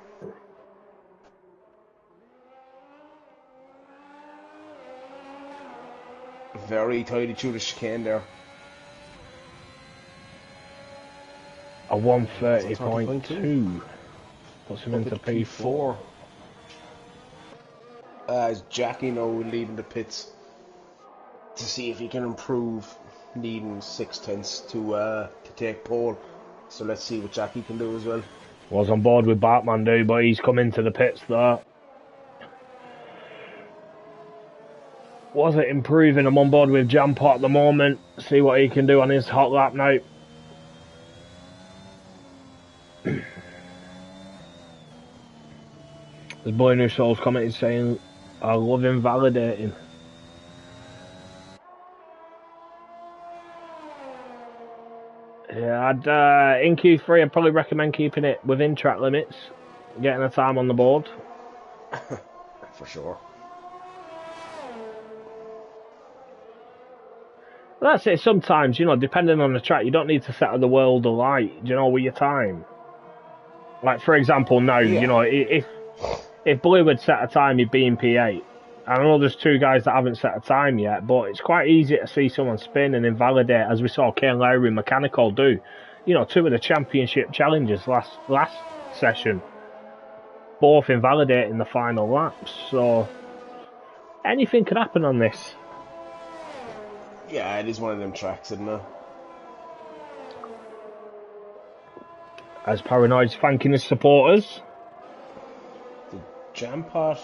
S2: Very tidy through the chicane there.
S1: A 130.2 puts him into P4.
S2: As Jackie now leaving the pits to see if he can improve, needing 6/10 to take pole. So let's see what Jackie can do as well.
S1: Was on board with Bartmandu, but he's come into the pits there. Was it improving? I'm on board with Jampot at the moment. See what he can do on his hot lap now. There's Boy New Souls commented saying, I love invalidating. Yeah, in Q3 I'd probably recommend keeping it within track limits, getting a time on the board.
S2: For sure.
S1: That's it. Sometimes, depending on the track, you don't need to set the world alight, with your time. Like, for example, now, if Blue had set a time, he'd be in P8. I know there's two guys that haven't set a time yet, but it's quite easy to see someone spin and invalidate, as we saw Kane Lowry and Mechanical do. Two of the championship challenges last session, both invalidating the final laps. So anything could happen on this.
S2: Yeah, it is one of them tracks, isn't it?
S1: As Paranoid's thanking his supporters.
S2: The Jampot.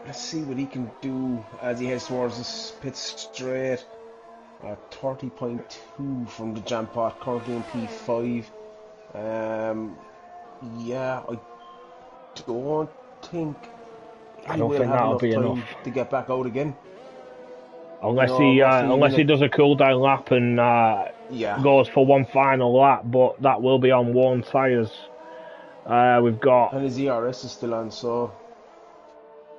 S2: Let's see what he can do as he heads towards this pit straight. 30.2 from the Jampot, currently in P5. Yeah, I don't think that'll be enough to get back out again.
S1: Unless he does a cool down lap and goes for one final lap, but that will be on worn tyres. We've got,
S2: and his ERS is still on, so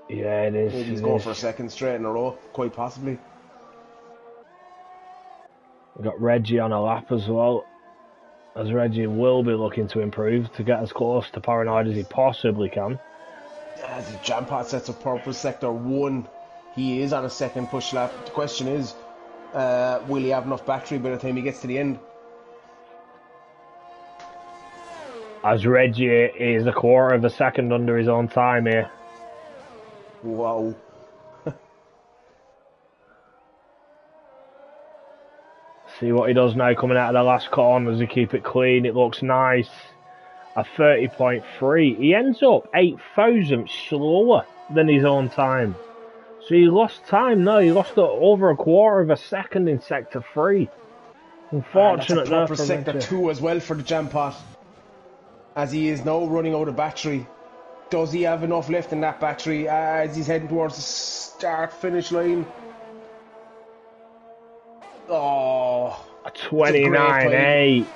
S1: yeah, it is.
S2: Maybe he's going for a second straight in a row, quite possibly.
S1: We've got Reggie on a lap as well, as Reggie will be looking to improve to get as close to Paranoid as he possibly can.
S2: The Jampot sets up purple sector 1. He is on a second push lap. The question is, will he have enough battery by the time he gets to the end?
S1: As Reggie is a quarter of a second under his own time here.
S2: Wow.
S1: See what he does now coming out of the last corner. Does he keep it clean? It looks nice. A 30.3. He ends up 8 thousandths slower than his own time. So he lost time now. He lost over a quarter of a second in sector 3. Unfortunate there for
S2: sector 2 as well for the Jampot, as he is now running out of battery. Does he have enough left in that battery as he's heading towards start finish line. Oh,
S1: A
S2: it's a great time.
S1: 29.8.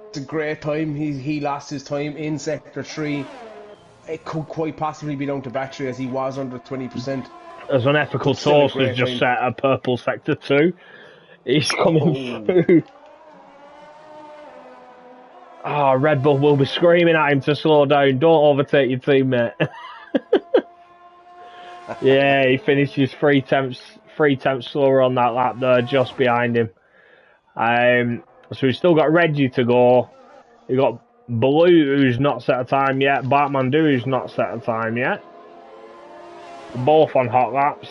S2: It's a great time. He lost his time in sector 3. It could quite possibly be down to battery as he was under 20%.
S1: As Unethical
S2: But still a
S1: Toast has
S2: great
S1: just
S2: time.
S1: set a purple sector 2. He's coming
S2: Oh,
S1: through. Oh, Red Bull will be screaming at him to slow down. Don't overtake your teammate. Yeah, he finishes 3 tenths slower on that lap there, just behind him. So we've still got Reggie to go. We've got Blue, who's not set a time yet. Bartmandu, who's not set a time yet. Both on hot laps.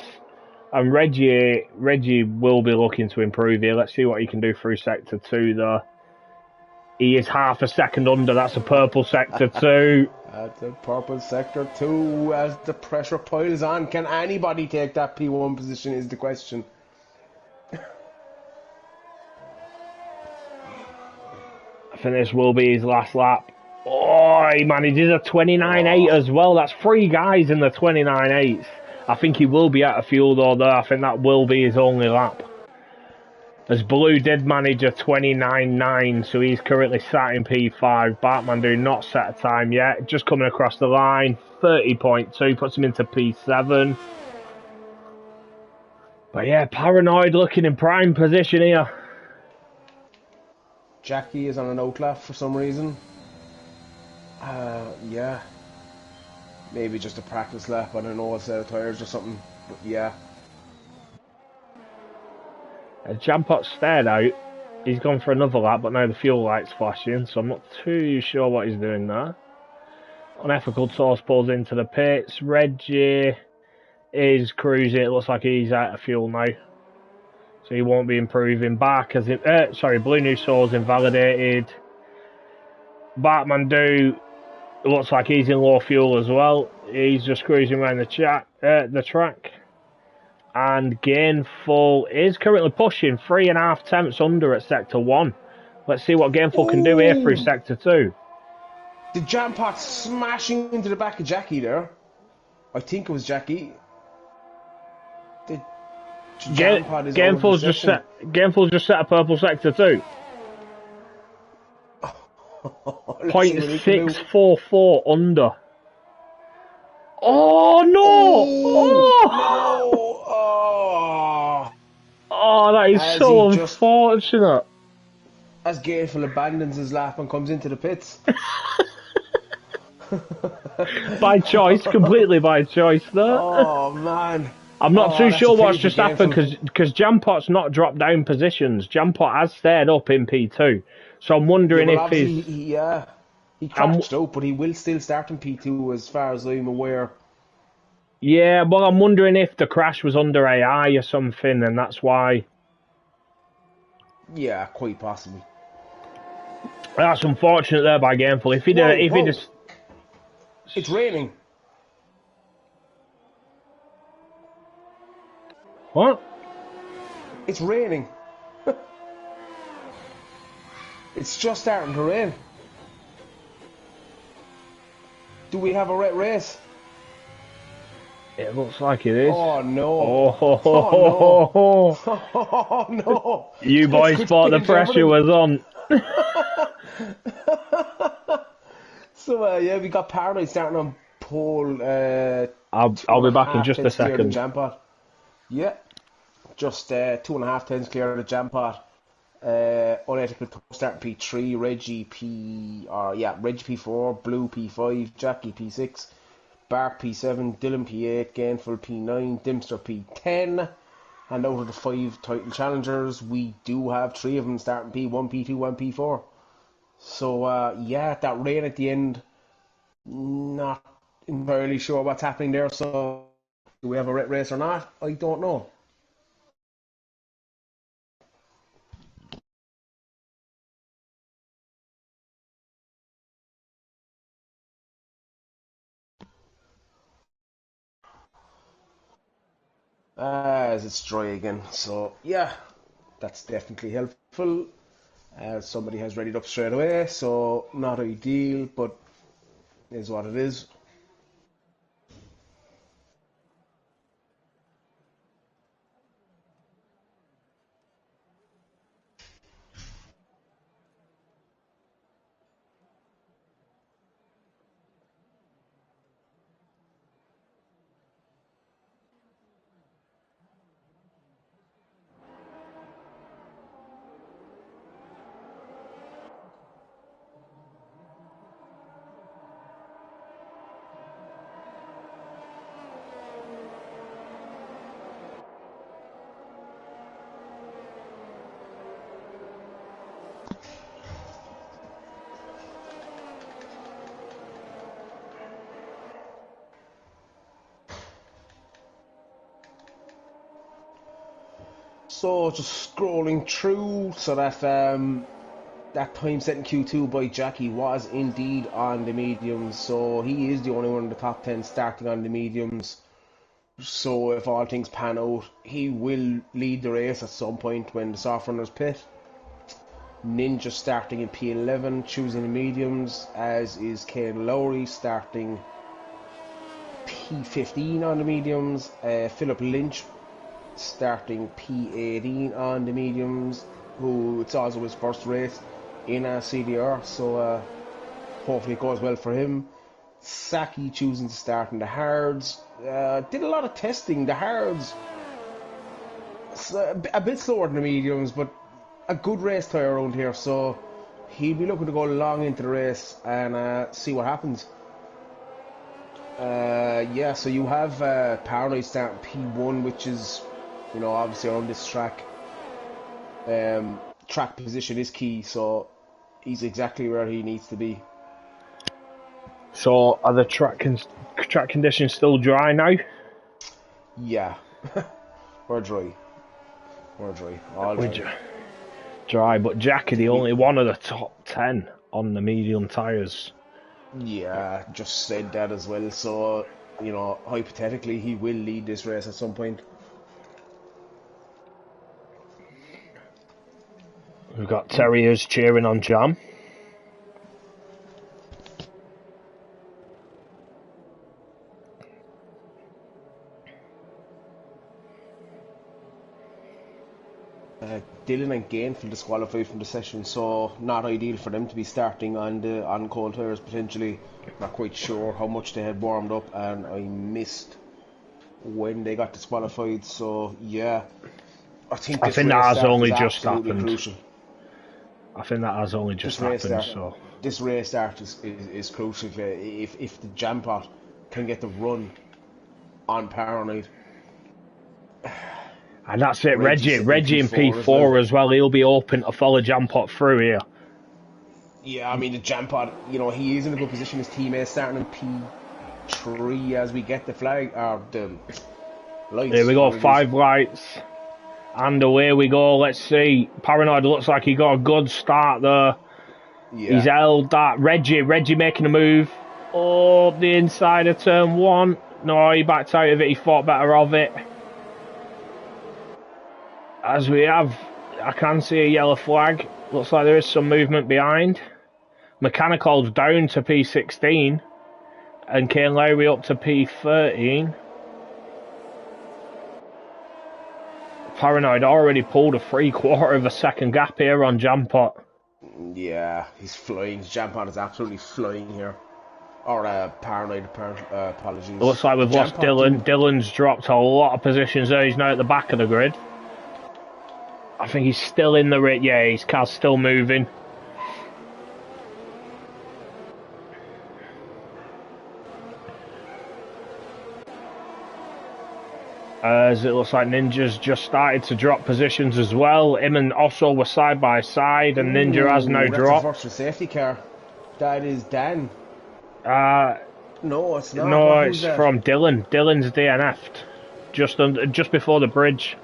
S1: And Reggie will be looking to improve here. Let's see what he can do through sector 2 though. He is half a second under. That's a purple sector 2.
S2: at the purple sector 2 as the pressure piles on. Can anybody take that P1 position is the question.
S1: I think this will be his last lap. Oh, he manages a 29.8 as well. That's 3 guys in the 29.8s. I think he will be out of fuel though there. I think that will be his only lap. As Blue did manage a 29.9, so he's currently sat in P5. Bartmandu not set a time yet. Just coming across the line. 30.2 puts him into P7. But yeah, Paranoid looking in prime position here.
S2: Jackie is on an outlap for some reason. Yeah. Maybe just a practice lap on an old set of tyres or something. But yeah.
S1: Jampot's stared out. He's gone for another lap, but now the fuel light's flashing, so I'm not too sure what he's doing there. Unethical Toast pulls into the pits. Reggie is cruising. It looks like he's out of fuel now, so he won't be improving. Blue New Soul's invalidated. Bartmandu looks like he's in low fuel as well. He's just cruising around the track. And Gainful is currently pushing 3.5 tenths under at sector 1. Let's see what Gainful can do here through sector 2.
S2: Did Jampot smashing into the back of Jackie there? I think it was Jackie.
S1: Gainful's just set a purple sector 2. 0.644 under. Oh no! Oh, that is so unfortunate.
S2: As Gainful abandons his lap and comes into the pits.
S1: By choice, completely by choice there.
S2: Oh man.
S1: I'm not too sure what's just happened because Jampot's not dropped down positions. Jampot has stayed up in P2. So I'm wondering if
S2: he crashed out, but he will still start in P2 as far as I'm aware.
S1: Yeah, well, I'm wondering if the crash was under AI or something, and that's why.
S2: Yeah, quite possibly.
S1: That's unfortunate there by Gainful. If he just.
S2: It's raining.
S1: What?
S2: It's raining. It's just starting to rain. Do we have a red race?
S1: It looks like it is.
S2: Oh no.
S1: Oh,
S2: no. Oh no.
S1: You boys thought the pressure was on.
S2: So yeah, we got Paranoid starting on pole.
S1: I'll be back in just a second.
S2: Jampot. Yeah, just 2.5 tenths clear of the Jampot. Unethical starting P3, Reggie P4, Blue P5, Jackie P6, Bart P7, Dylan P8, Gainful P9, Dimster P10. And out of the 5 title challengers, we do have 3 of them starting P1, P2, and P4. So yeah, that rain at the end, not entirely sure what's happening there. So do we have a red race or not? I don't know. As it's dry again, so yeah, that's definitely helpful. Somebody has readied up straight away, so not ideal, but is what it is. So just scrolling through, so that time set in Q2 by Jackie was indeed on the mediums. So he is the only one in the top 10 starting on the mediums. So if all things pan out, he will lead the race at some point when the soft runners pit. Ninja starting in P11, choosing the mediums, as is Kane Lowry starting P15 on the mediums. Philip Lynch starting P18 on the mediums, who it's also his first race in a CDR, so hopefully it goes well for him. Saki choosing to start in the hards. Did a lot of testing. The hards, a bit slower than the mediums, but a good race tire around here, so he'll be looking to go long into the race and see what happens. Yeah, so you have Paranoid starting P1, which is, obviously on this track. Track position is key, so he's exactly where he needs to be.
S1: So are the track conditions still dry now?
S2: Yeah. We're dry. All dry.
S1: Dry, but Jackie the only one of the top 10 on the medium tyres.
S2: Yeah, just said that as well. So, hypothetically, he will lead this race at some point.
S1: We've got Terriers cheering on Jam.
S2: Dylan and Gainfield disqualified from the session, so not ideal for them to be starting on cold tyres potentially. Not quite sure how much they had warmed up, and I missed when they got disqualified. So yeah, I think
S1: that has only just happened.
S2: Crucial.
S1: I think that has only just happened. So
S2: this race start is crucial. If the jam pot can get the run on Paranoid.
S1: And that's it, Reggie in P4 as well. He'll be open to follow Jampot through here.
S2: Yeah, I mean, the Jampot, he is in a good position. His teammate starting in P3 as we get the flag, or the lights.
S1: Here we go, 5 lights. And away we go, let's see. Paranoid looks like he got a good start there. Yeah. He's held that. Reggie making a move. Oh, the inside of turn 1. No, he backed out of it, he thought better of it. As we have, I can see a yellow flag. Looks like there is some movement behind. Mechanical's down to P16. And Kane Lowry up to P13. Paranoid already pulled a 3/4 of a second gap here on Jampot.
S2: Yeah, he's flying. Jampot is absolutely flying here. Or Paranoid, apologies.
S1: It looks like we've lost Dylan. Dylan's dropped a lot of positions there. He's now at the back of the grid. I think he's still in the rig. Yeah, his car's still moving. As it looks like Ninja's just started to drop positions as well. Him and Osso were side by side, and Ninja has now dropped.
S2: That's a safety car. That is Dan. No, it's not.
S1: No, it's from Dylan. Dylan's DNF'd just before the bridge.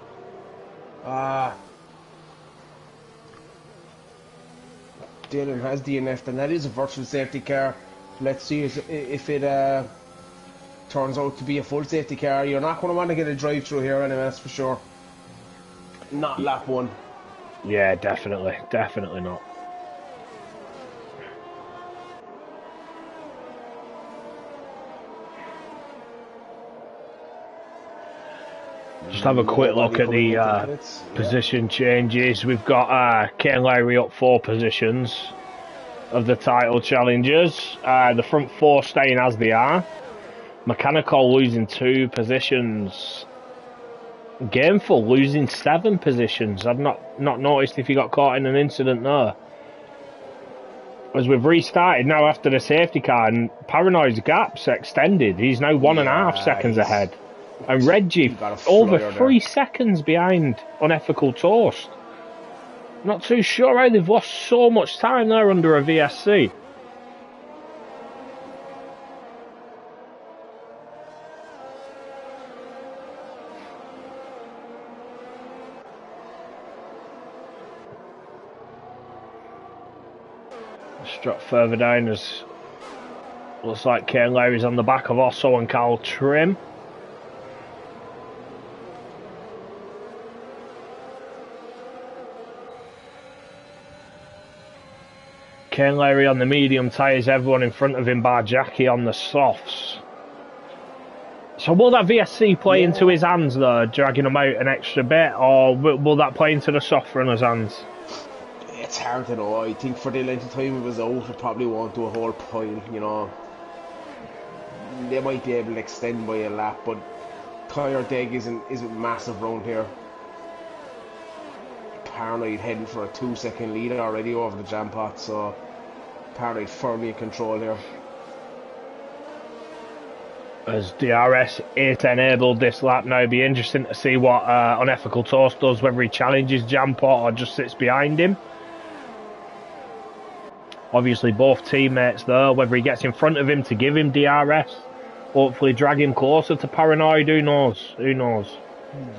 S2: Dylan has DNF'd, and that is a virtual safety car. Let's see if it turns out to be a full safety car. You're not going to want to get a drive through here anyway, that's for sure. Not lap 1.
S1: Yeah, definitely not. Just have a quick look at the position changes. We've got Kane Lowry up 4 positions of the title challengers. The front 4 staying as they are. Mechanical losing 2 positions. Gameful losing 7 positions. I've not noticed if he got caught in an incident there. As we've restarted now after the safety car, and Paranoid's gap's extended. He's now 1.5 seconds ahead. And Reggie over 3 seconds behind Unethical Toast. Not too sure how they've lost so much time there under a VSC. Struck further down as looks like Kane Lowry's on the back of Osso and Carl Trim. Kane Lowry on the medium tyres, everyone in front of him bar Jackie on the softs. So will that VSC play into his hands though, dragging him out an extra bit, or will that play into the soft runner's hands?
S2: It's hard to know. I think for the length of time it was out, it probably won't do a whole pile, you know. They might be able to extend by a lap, but tyre deg isn't massive round here. Paranoid heading for a 2-second lead already over the jam pot, so Paranoid firmly in control here.
S1: As DRS 8 enabled this lap now, be interesting to see what Unethical Toast does, whether he challenges jam pot or just sits behind him. Obviously both teammates there, whether he gets in front of him to give him DRS, hopefully drag him closer to Paranoid, who knows, who knows.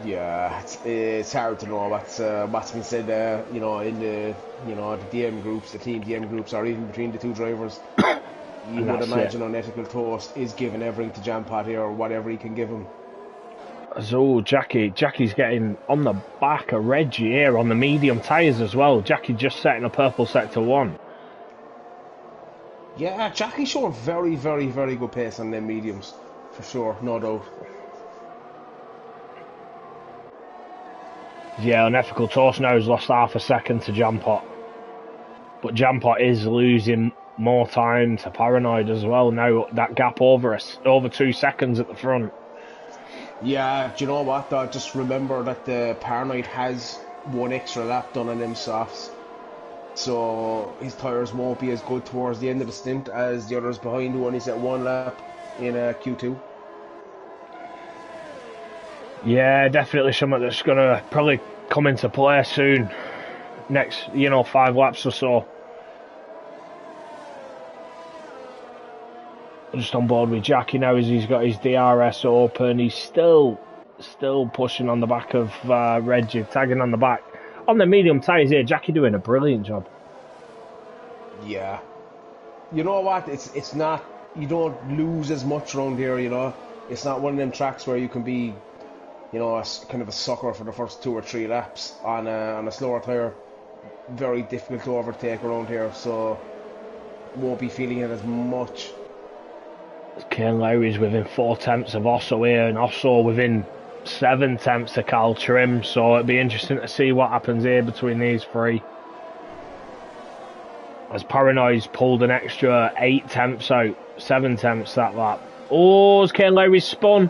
S2: Yeah, it's hard to know what's been said, you know, in the DM groups, the team DM groups, or even between the two drivers. You would imagine Unethical Toast is giving everything to jam pot here, or whatever he can give him.
S1: So Jackie's getting on the back of Reggie here on the medium tyres as well. Jackie just setting a purple sector 1.
S2: Yeah, Jackie's showing very, very, very good pace on them mediums, for sure, no doubt.
S1: Yeah, Unethical Toast now has lost half a second to Jampot. But Jampot is losing more time to Paranoid as well now. That gap over 2 seconds at the front.
S2: Yeah, do you know what though? Just remember that the Paranoid has 1 extra lap done on them softs. So his tyres won't be as good towards the end of the stint as the others behind who only set 1 lap in Q2.
S1: Yeah, definitely something that's going to probably come into play soon. Next, 5 laps or so. Just on board with Jackie now as he's got his DRS open. He's still pushing on the back of Reggie, tagging on the back. On the medium tyres here, Jackie doing a brilliant job.
S2: Yeah. You know what? It's not... You don't lose as much around here, you know. It's not one of them tracks where you can be, kind of a sucker for the first 2 or 3 laps on a slower tyre. Very difficult to overtake around here, so won't be feeling it as much.
S1: Kane Lowry's within 4 tenths of Osso here, and Osso within 7 tenths of Carl Trim, so it'd be interesting to see what happens here between these 3. As Paranoid's pulled an extra 8 tenths out, 7 tenths that lap. Oh, as Kane Lowry's spun.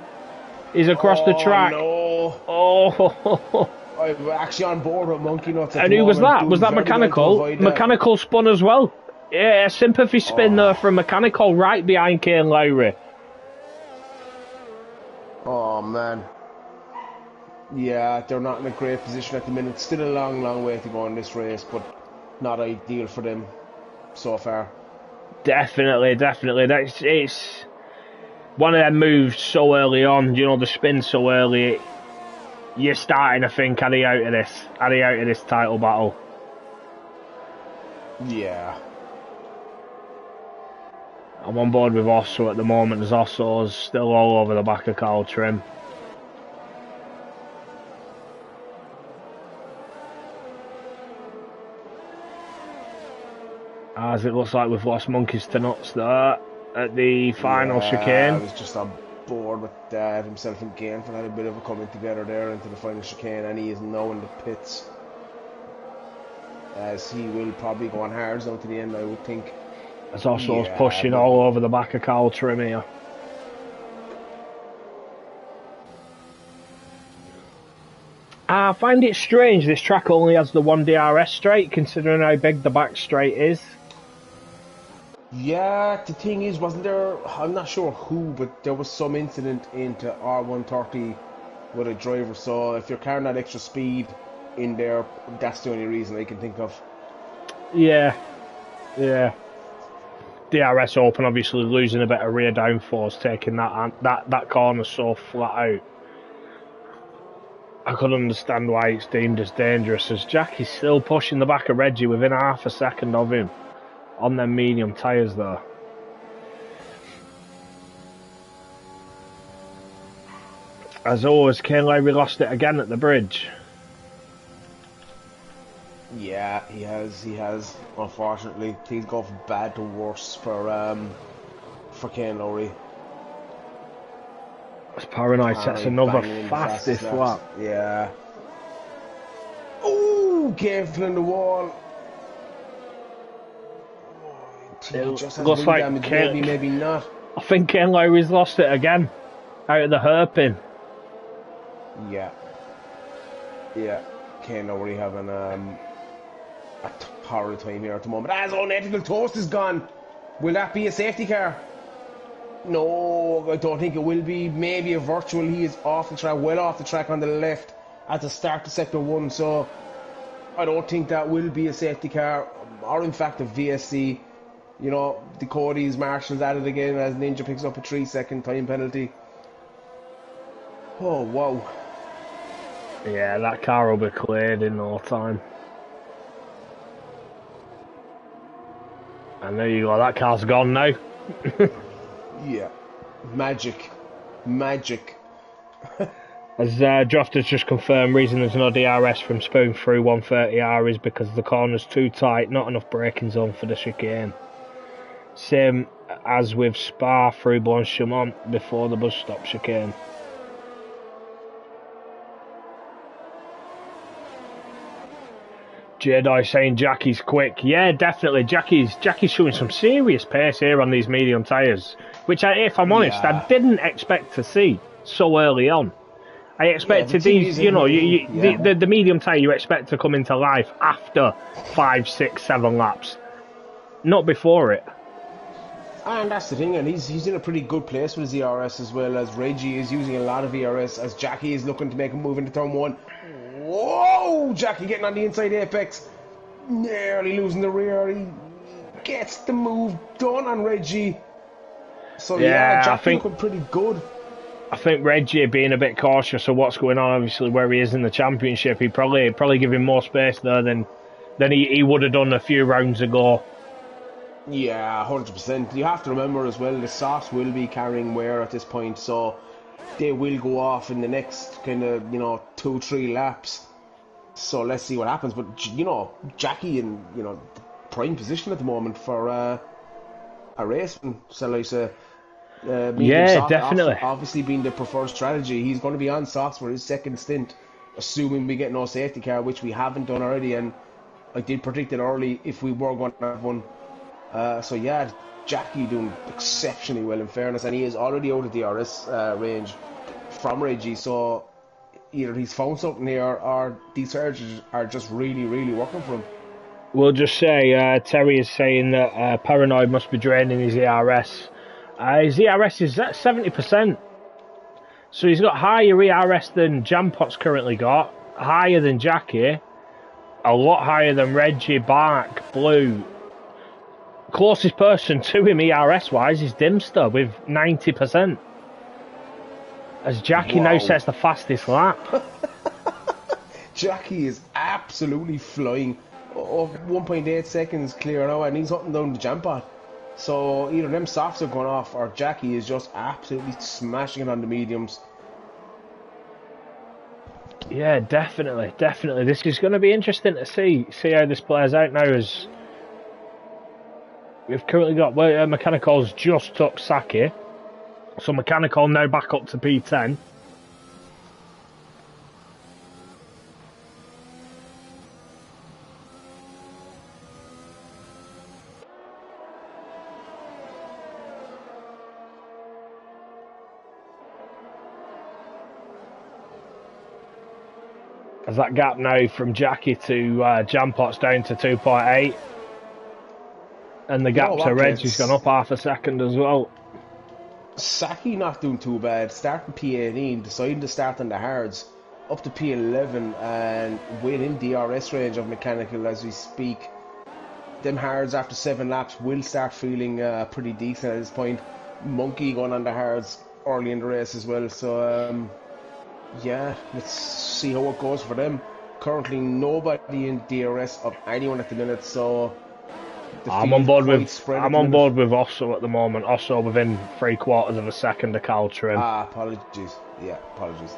S1: He's across the track.
S2: No.
S1: Oh,
S2: I'm actually on board with Monkey Nuts.
S1: And who was that? Was that Mechanical? Mechanical spun as well. Yeah, a sympathy spin there from Mechanical right behind Kane Lowry.
S2: Oh, man. Yeah, they're not in a great position at the minute. Still a long, long way to go in this race, but not ideal for them so far.
S1: Definitely. It's one of them moves so early on, the spin so early. You're starting to think, are they out of this? Are they out of this title battle?
S2: Yeah.
S1: I'm on board with Osso at the moment, as Osso's still all over the back of Carl Trim. As it looks like we've lost monkeys to nuts there at the final chicane.
S2: I was just on board with himself and Kane for that a bit of a coming together there into the final chicane, and he is now in the pits. As he will probably go on hards down to the end, I would think.
S1: As Osso's pushing all over the back of Carl Trim here. I find it strange this track only has the 1 DRS straight, considering how big the back straight is.
S2: Yeah, the thing is, wasn't there, I'm not sure who, but there was some incident into R130 with a driver, so if you're carrying that extra speed in there, that's the only reason I can think of. Yeah.
S1: DRS open, obviously losing a bit of rear downforce, taking that corner so flat out. I could understand why it's deemed as dangerous, as Jackie's still pushing the back of Reggie within half a second of him. on them medium tyres though. As always, Kane Lowry lost it again at the bridge.
S2: Yeah, he has. Unfortunately, things go from bad to worse for Kane Lowry.
S1: As Paranoid sets another fastest lap.
S2: Yeah. Oh, careful in the wall. He just has
S1: looks
S2: wing
S1: like
S2: damage, maybe not.
S1: I think Kane Lowry's lost it again. Out of the hairpin.
S2: Yeah. Kane Lowry having a horrid time here at the moment. As unethical toast is gone. Will that be a safety car? No, I don't think it will be. Maybe a virtual. He is off the track, well off the track on the left at the start of sector 1. So I don't think that will be a safety car, or in fact a VSC. You know, the Cody's Marshall's at it again as Ninja picks up a 3-second time penalty. Oh, wow.
S1: Yeah, that car will be cleared in no time. And there you go, that car's gone now.
S2: Yeah. Magic.
S1: As Drafters just confirmed, reason there's no DRS from Spoon through 130R is because the corner's too tight, not enough braking zone for the chicane. Same as with Spa through Blanchemont before the bus stop chicane. Jedi saying Jackie's quick. Yeah, definitely. Jackie's showing some serious pace here on these medium tyres, which, if I'm honest, I didn't expect to see so early on. I expected these, you know, the medium tyre you expect to come into life after 5, 6, 7 laps, not before it.
S2: And that's the thing, and he's in a pretty good place with his ERS, as well as Reggie is using a lot of ERS as Jackie is looking to make a move into turn 1. Whoa! Jackie getting on the inside apex, nearly losing the rear. He gets the move done on Reggie. So Jackie looking pretty good.
S1: I think Reggie being a bit cautious of what's going on, obviously where he is in the championship, he probably give him more space there than he would have done a few rounds ago.
S2: Yeah, 100%. You have to remember as well, the softs will be carrying wear at this point, so they will go off in the next kind of, 2-3 laps. So let's see what happens. But, Jackie in, the prime position at the moment for a race, shall I say.
S1: Definitely.
S2: Obviously being the preferred strategy. He's going to be on softs for his second stint, assuming we get no safety car, which we haven't done already, and I did predict it early if we were going to have one. Jackie doing exceptionally well in fairness, and he is already out of the DRS range from Reggie, so either he's found something here or these surges are just really, really working for him.
S1: We'll just say Terry is saying that Paranoid must be draining his ERS. His ERS is at 70%, so he's got higher ERS than Jampot's currently got, higher than Jackie, a lot higher than Reggie, Bark, Blue. Closest person to him ERS wise is Dimster with 90%. As Jackie now sets the fastest lap.
S2: Jackie is absolutely flying. 1.8 seconds clear now, and he's up and down the Jampot. So either them softs are going off, or Jackie is just absolutely smashing it on the mediums.
S1: Yeah, definitely. This is going to be interesting to see how this plays out now, as we've currently got Mechanical's just took Saki, so Mechanical now back up to P10. As that gap now from Jackie to Jampot's down to 2.8. And the gap to Reggie's gone up half a second as well.
S2: Saki not doing too bad. Starting P18, deciding to start on the hards, up to P11 and within DRS range of Mechanical as we speak. Them hards after 7 laps will start feeling pretty decent at this point. Monkey going on the hards early in the race as well. So let's see how it goes for them. Currently nobody in DRS of anyone at the minute, so The field quite spread at
S1: I'm
S2: the
S1: on
S2: minute.
S1: board with Osso at the moment. Osso within 3/4 of a second of Carl Trim.
S2: Apologies. Yeah, apologies.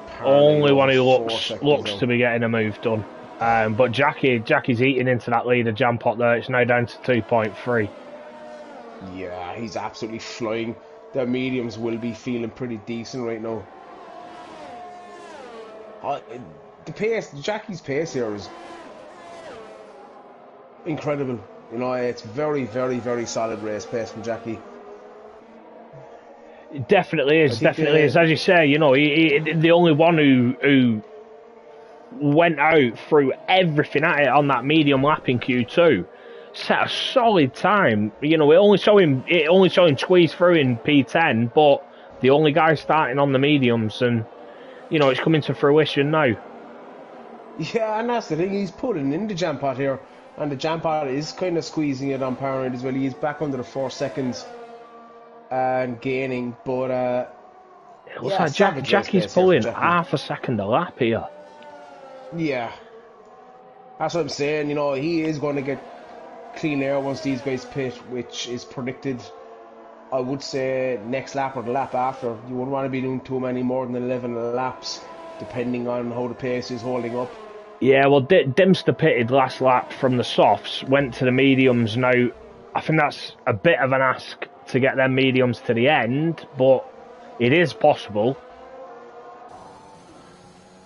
S2: Apparently
S1: Only one
S2: over
S1: who
S2: 4 seconds
S1: looks
S2: now.
S1: to be getting a move done. But Jackie's eating into that lead of Jampot there. It's now down to 2.3.
S2: Yeah, he's absolutely flying. The mediums will be feeling pretty decent right now. The pace, Jackie's pace here is incredible. You know, it's very, very, very solid race pace from Jackie.
S1: It definitely is. Definitely is. As you say, you know, he the only one who went out through everything at it on that medium lap in Q2. Set a solid time. You know, it only saw him squeeze through in P10, but the only guy starting on the mediums, and you know, it's coming to fruition now.
S2: Yeah, and that's the thing. He's putting in the jump pot here, and the jump pot is kind of squeezing it on Paranoid as well. He's back under the 4 seconds and gaining, but
S1: It looks like Jackie's pulling half a second a lap here.
S2: Yeah, that's what I'm saying. You know, he is going to get clean air once these guys pit, which is predicted. I would say next lap or the lap after. You wouldn't want to be doing too many more than 11 laps, depending on how the pace is holding up.
S1: Yeah, well, Dempster pitted last lap from the softs, went to the mediums. Now, I think that's a bit of an ask to get them mediums to the end, but it is possible.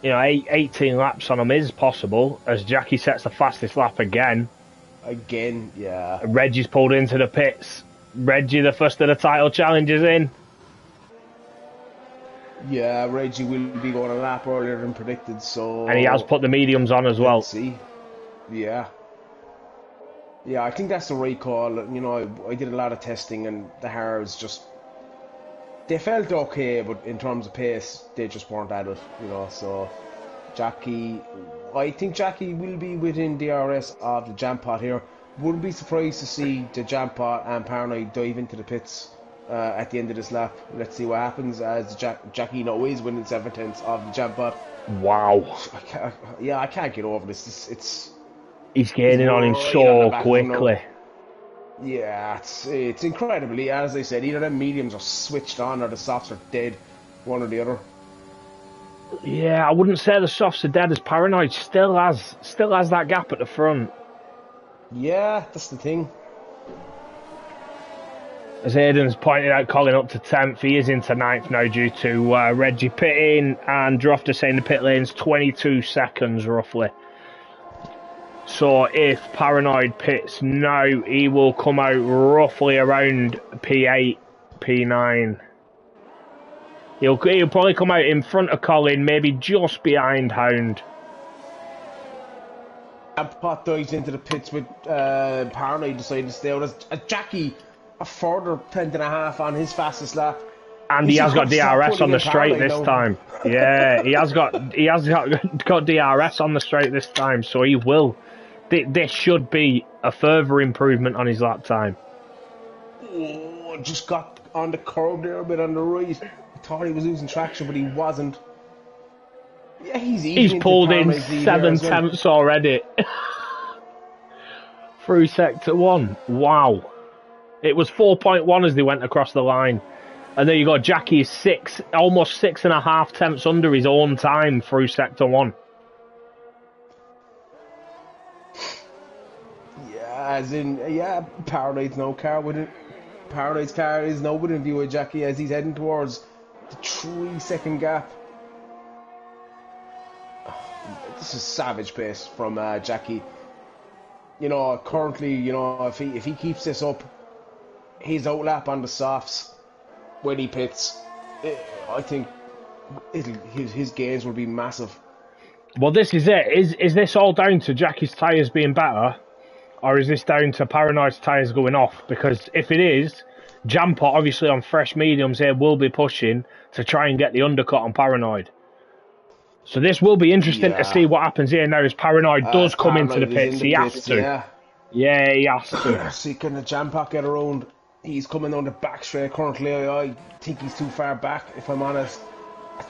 S1: You know, 18 laps on them is possible, as Jackie sets the fastest lap again.
S2: Again, yeah.
S1: Reggie's pulled into the pits. Reggie, the first of the title challenges in.
S2: Yeah, Reggie will be going a lap earlier than predicted, so...
S1: And he has put the mediums on as well.
S2: Let's see. Yeah. Yeah, I think that's the right call. You know, I did a lot of testing, and the hards just... They felt okay, but in terms of pace, they just weren't at it, you know, so... Jackie... I think Jackie will be within DRS of the jam pot here. Wouldn't be surprised to see the jam pot and Paranoid dive into the pits at the end of this lap. Let's see what happens, as Jackie always winning 7/10 of the jam pot.
S1: Wow.
S2: I can't get over this.
S1: He's gaining on him so quickly.
S2: Yeah, it's incredible. As I said, either them mediums are switched on or the softs are dead, one or the other.
S1: Yeah, I wouldn't say the softs are dead, as Paranoid still has that gap at the front.
S2: Yeah, that's the thing.
S1: As Aiden's pointed out, Colin up to 10th. He is into 9th now due to Reggie pitting, and Drofter saying the pit lane's 22 seconds roughly. So if Paranoid pits now, he will come out roughly around P8, P9. He'll probably come out in front of Colin, maybe just behind Hound.
S2: Pot dives into the pits with Paranoid deciding to stay out as Jackie a further 10.5 on his fastest lap.
S1: And he has got DRS on the straight this time. Yeah, he has got DRS on the straight this time, so he will. This should be a further improvement on his lap time.
S2: Oh, just got on the curb there a bit on the right. I thought he was losing traction, but he wasn't. Yeah, he's
S1: pulled in 7/10 already through sector 1. Wow. It was 4.1 as they went across the line. And there you go, Jackie is almost 6.5 tenths under his own time through sector 1.
S2: Paranoid's no car with it. Paranoid's car is now within view of Jackie as he's heading towards the 3-second gap. This is savage pace from Jackie. You know, currently, you know, if he keeps this up, his outlap on the softs when he pits, I think his gains will be massive.
S1: Well, this is it. Is this all down to Jackie's tyres being better, or is this down to Paranoid's tyres going off? Because if it is, Jampot, obviously on fresh mediums here, will be pushing to try and get the undercut on Paranoid. So this will be interesting to see what happens here now as Paranoid does come into the pits. He has to. Yeah, he has to.
S2: See, can the Jampot get around? He's coming on the back straight currently. I think he's too far back, if I'm honest.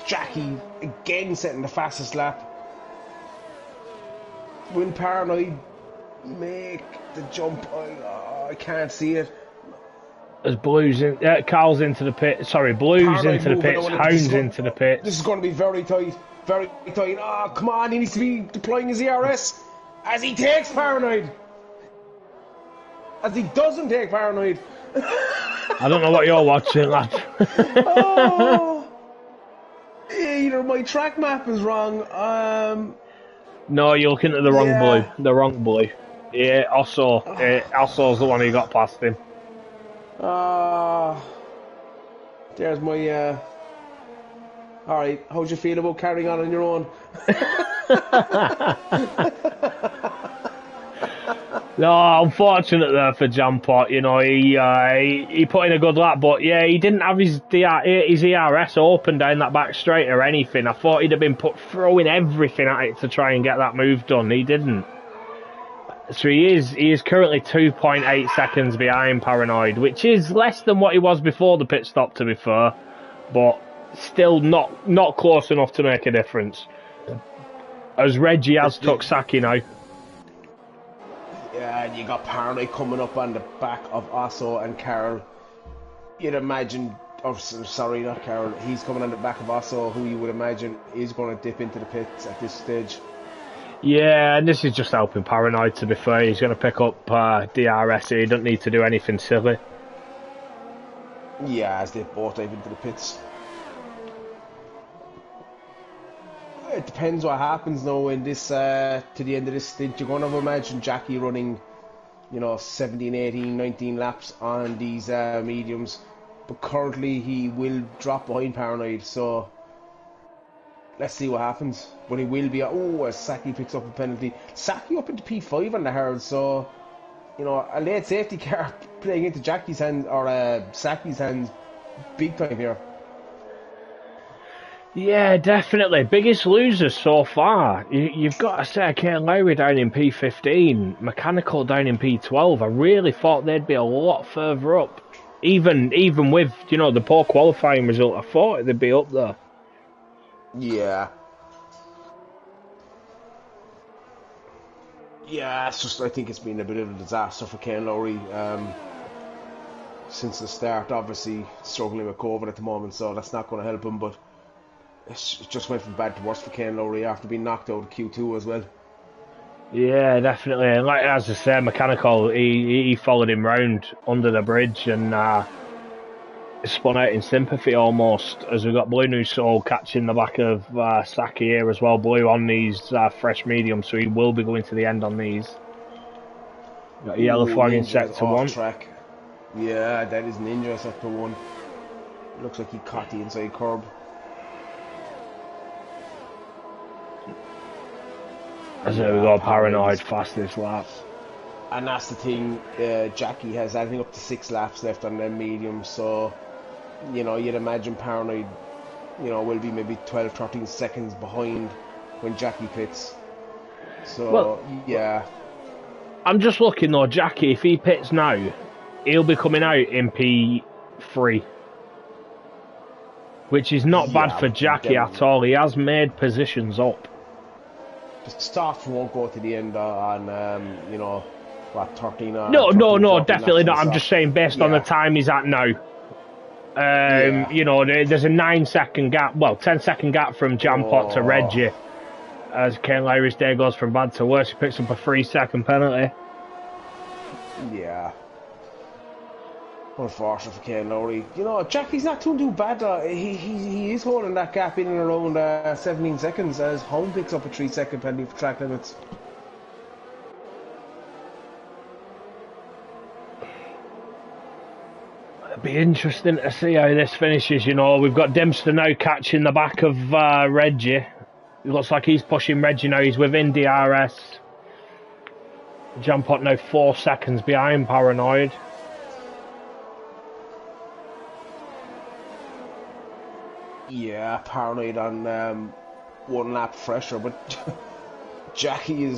S2: Jackie again setting the fastest lap. When Paranoid make the jump. I can't see it.
S1: As Blues in, Carl's into the pit. Sorry, Blues
S2: Paranoid
S1: into the
S2: moving
S1: pits.
S2: on. This is,
S1: Hounds into the
S2: this is
S1: pits.
S2: going to be very tight. Very tight. Oh, come on. He needs to be deploying his ERS as he takes Paranoid. As he doesn't take Paranoid.
S1: I don't know what you're watching, lad.
S2: Oh, either my track map is wrong.
S1: No, you're looking at the wrong Blue.
S2: Yeah.
S1: The wrong Blue. Yeah, also, Osso's the one who got past him.
S2: There's my. All right, how'd you feel about carrying on your own?
S1: No, unfortunate there for Jampot. You know, he put in a good lap, but yeah, he didn't have his ERS open down that back straight or anything. I thought he'd have been throwing everything at it to try and get that move done. He didn't. So he is currently 2.8 seconds behind Paranoid, which is less than what he was before the pit stop, to be fair, but still not close enough to make a difference. As Reggie has took Saki now.
S2: Yeah, and you got Paranoid coming up on the back of Osso and Carroll. You'd imagine, sorry, not Carroll. He's coming on the back of Osso, who you would imagine is going to dip into the pits at this stage.
S1: Yeah, and this is just helping Paranoid, to be fair. He's going to pick up DRS here. He doesn't need to do anything silly.
S2: Yeah, as they both dive into the pits. It depends what happens now in this, to the end of this stint. You're going to imagine Jackie running, 17, 18, 19 laps on these mediums. But currently he will drop behind Paranoid, so let's see what happens. But he will be, as Saki picks up a penalty. Saki up into P5 on the hard, so, a late safety car playing into Jackie's hands, or Saki's hands, big time here.
S1: Yeah, definitely. Biggest losers so far. You've got to say, Kane Lowry down in P15, Mechanical down in P12. I really thought they'd be a lot further up. Even with, the poor qualifying result, I thought they'd be up there.
S2: Yeah. Yeah, it's just, I think it's been a bit of a disaster for Kane Lowry since the start. Obviously struggling with COVID at the moment, so that's not going to help him, but it just went from bad to worse for Kane Lowry after being knocked out of Q2 as well.
S1: Yeah, definitely. And like as I said, Mechanical, he followed him round under the bridge and spun out in sympathy almost, as we got Blue New Soul catching the back of Saki here as well. Blue on these fresh mediums, so he will be going to the end on these. Got a yellow flag in sector 1.
S2: Track. Yeah, that is Ninja sector 1. Looks like he caught the inside curb.
S1: As there we go, Paranoid, fastest lap.
S2: And that's the thing, Jackie has, I think, up to 6 laps left on them mediums, so, you'd imagine Paranoid, will be maybe 12, 13 seconds behind when Jackie pits. So, well, yeah.
S1: I'm just looking though, Jackie, if he pits now, he'll be coming out in P3. Which is not bad for Jackie at all. He has made positions up.
S2: The start won't go to the end on, 13?
S1: No, definitely not. I'm just saying based on the time he's at now. There's a 9-second gap, 10-second gap from Jampot to Reggie. As Kane Lowry's day goes from bad to worse, he picks up a 3-second penalty.
S2: Yeah. Unfortunate for Kane Lowry. Jackie's not doing too bad. He is holding that gap in and around 17 seconds as Home picks up a 3-second penalty for track limits.
S1: It'll be interesting to see how this finishes. We've got Dempster now catching the back of Reggie. It looks like he's pushing Reggie now. He's within DRS. Jampot now 4 seconds behind Paranoid.
S2: Yeah, Paranoid on 1 lap fresher, but Jackie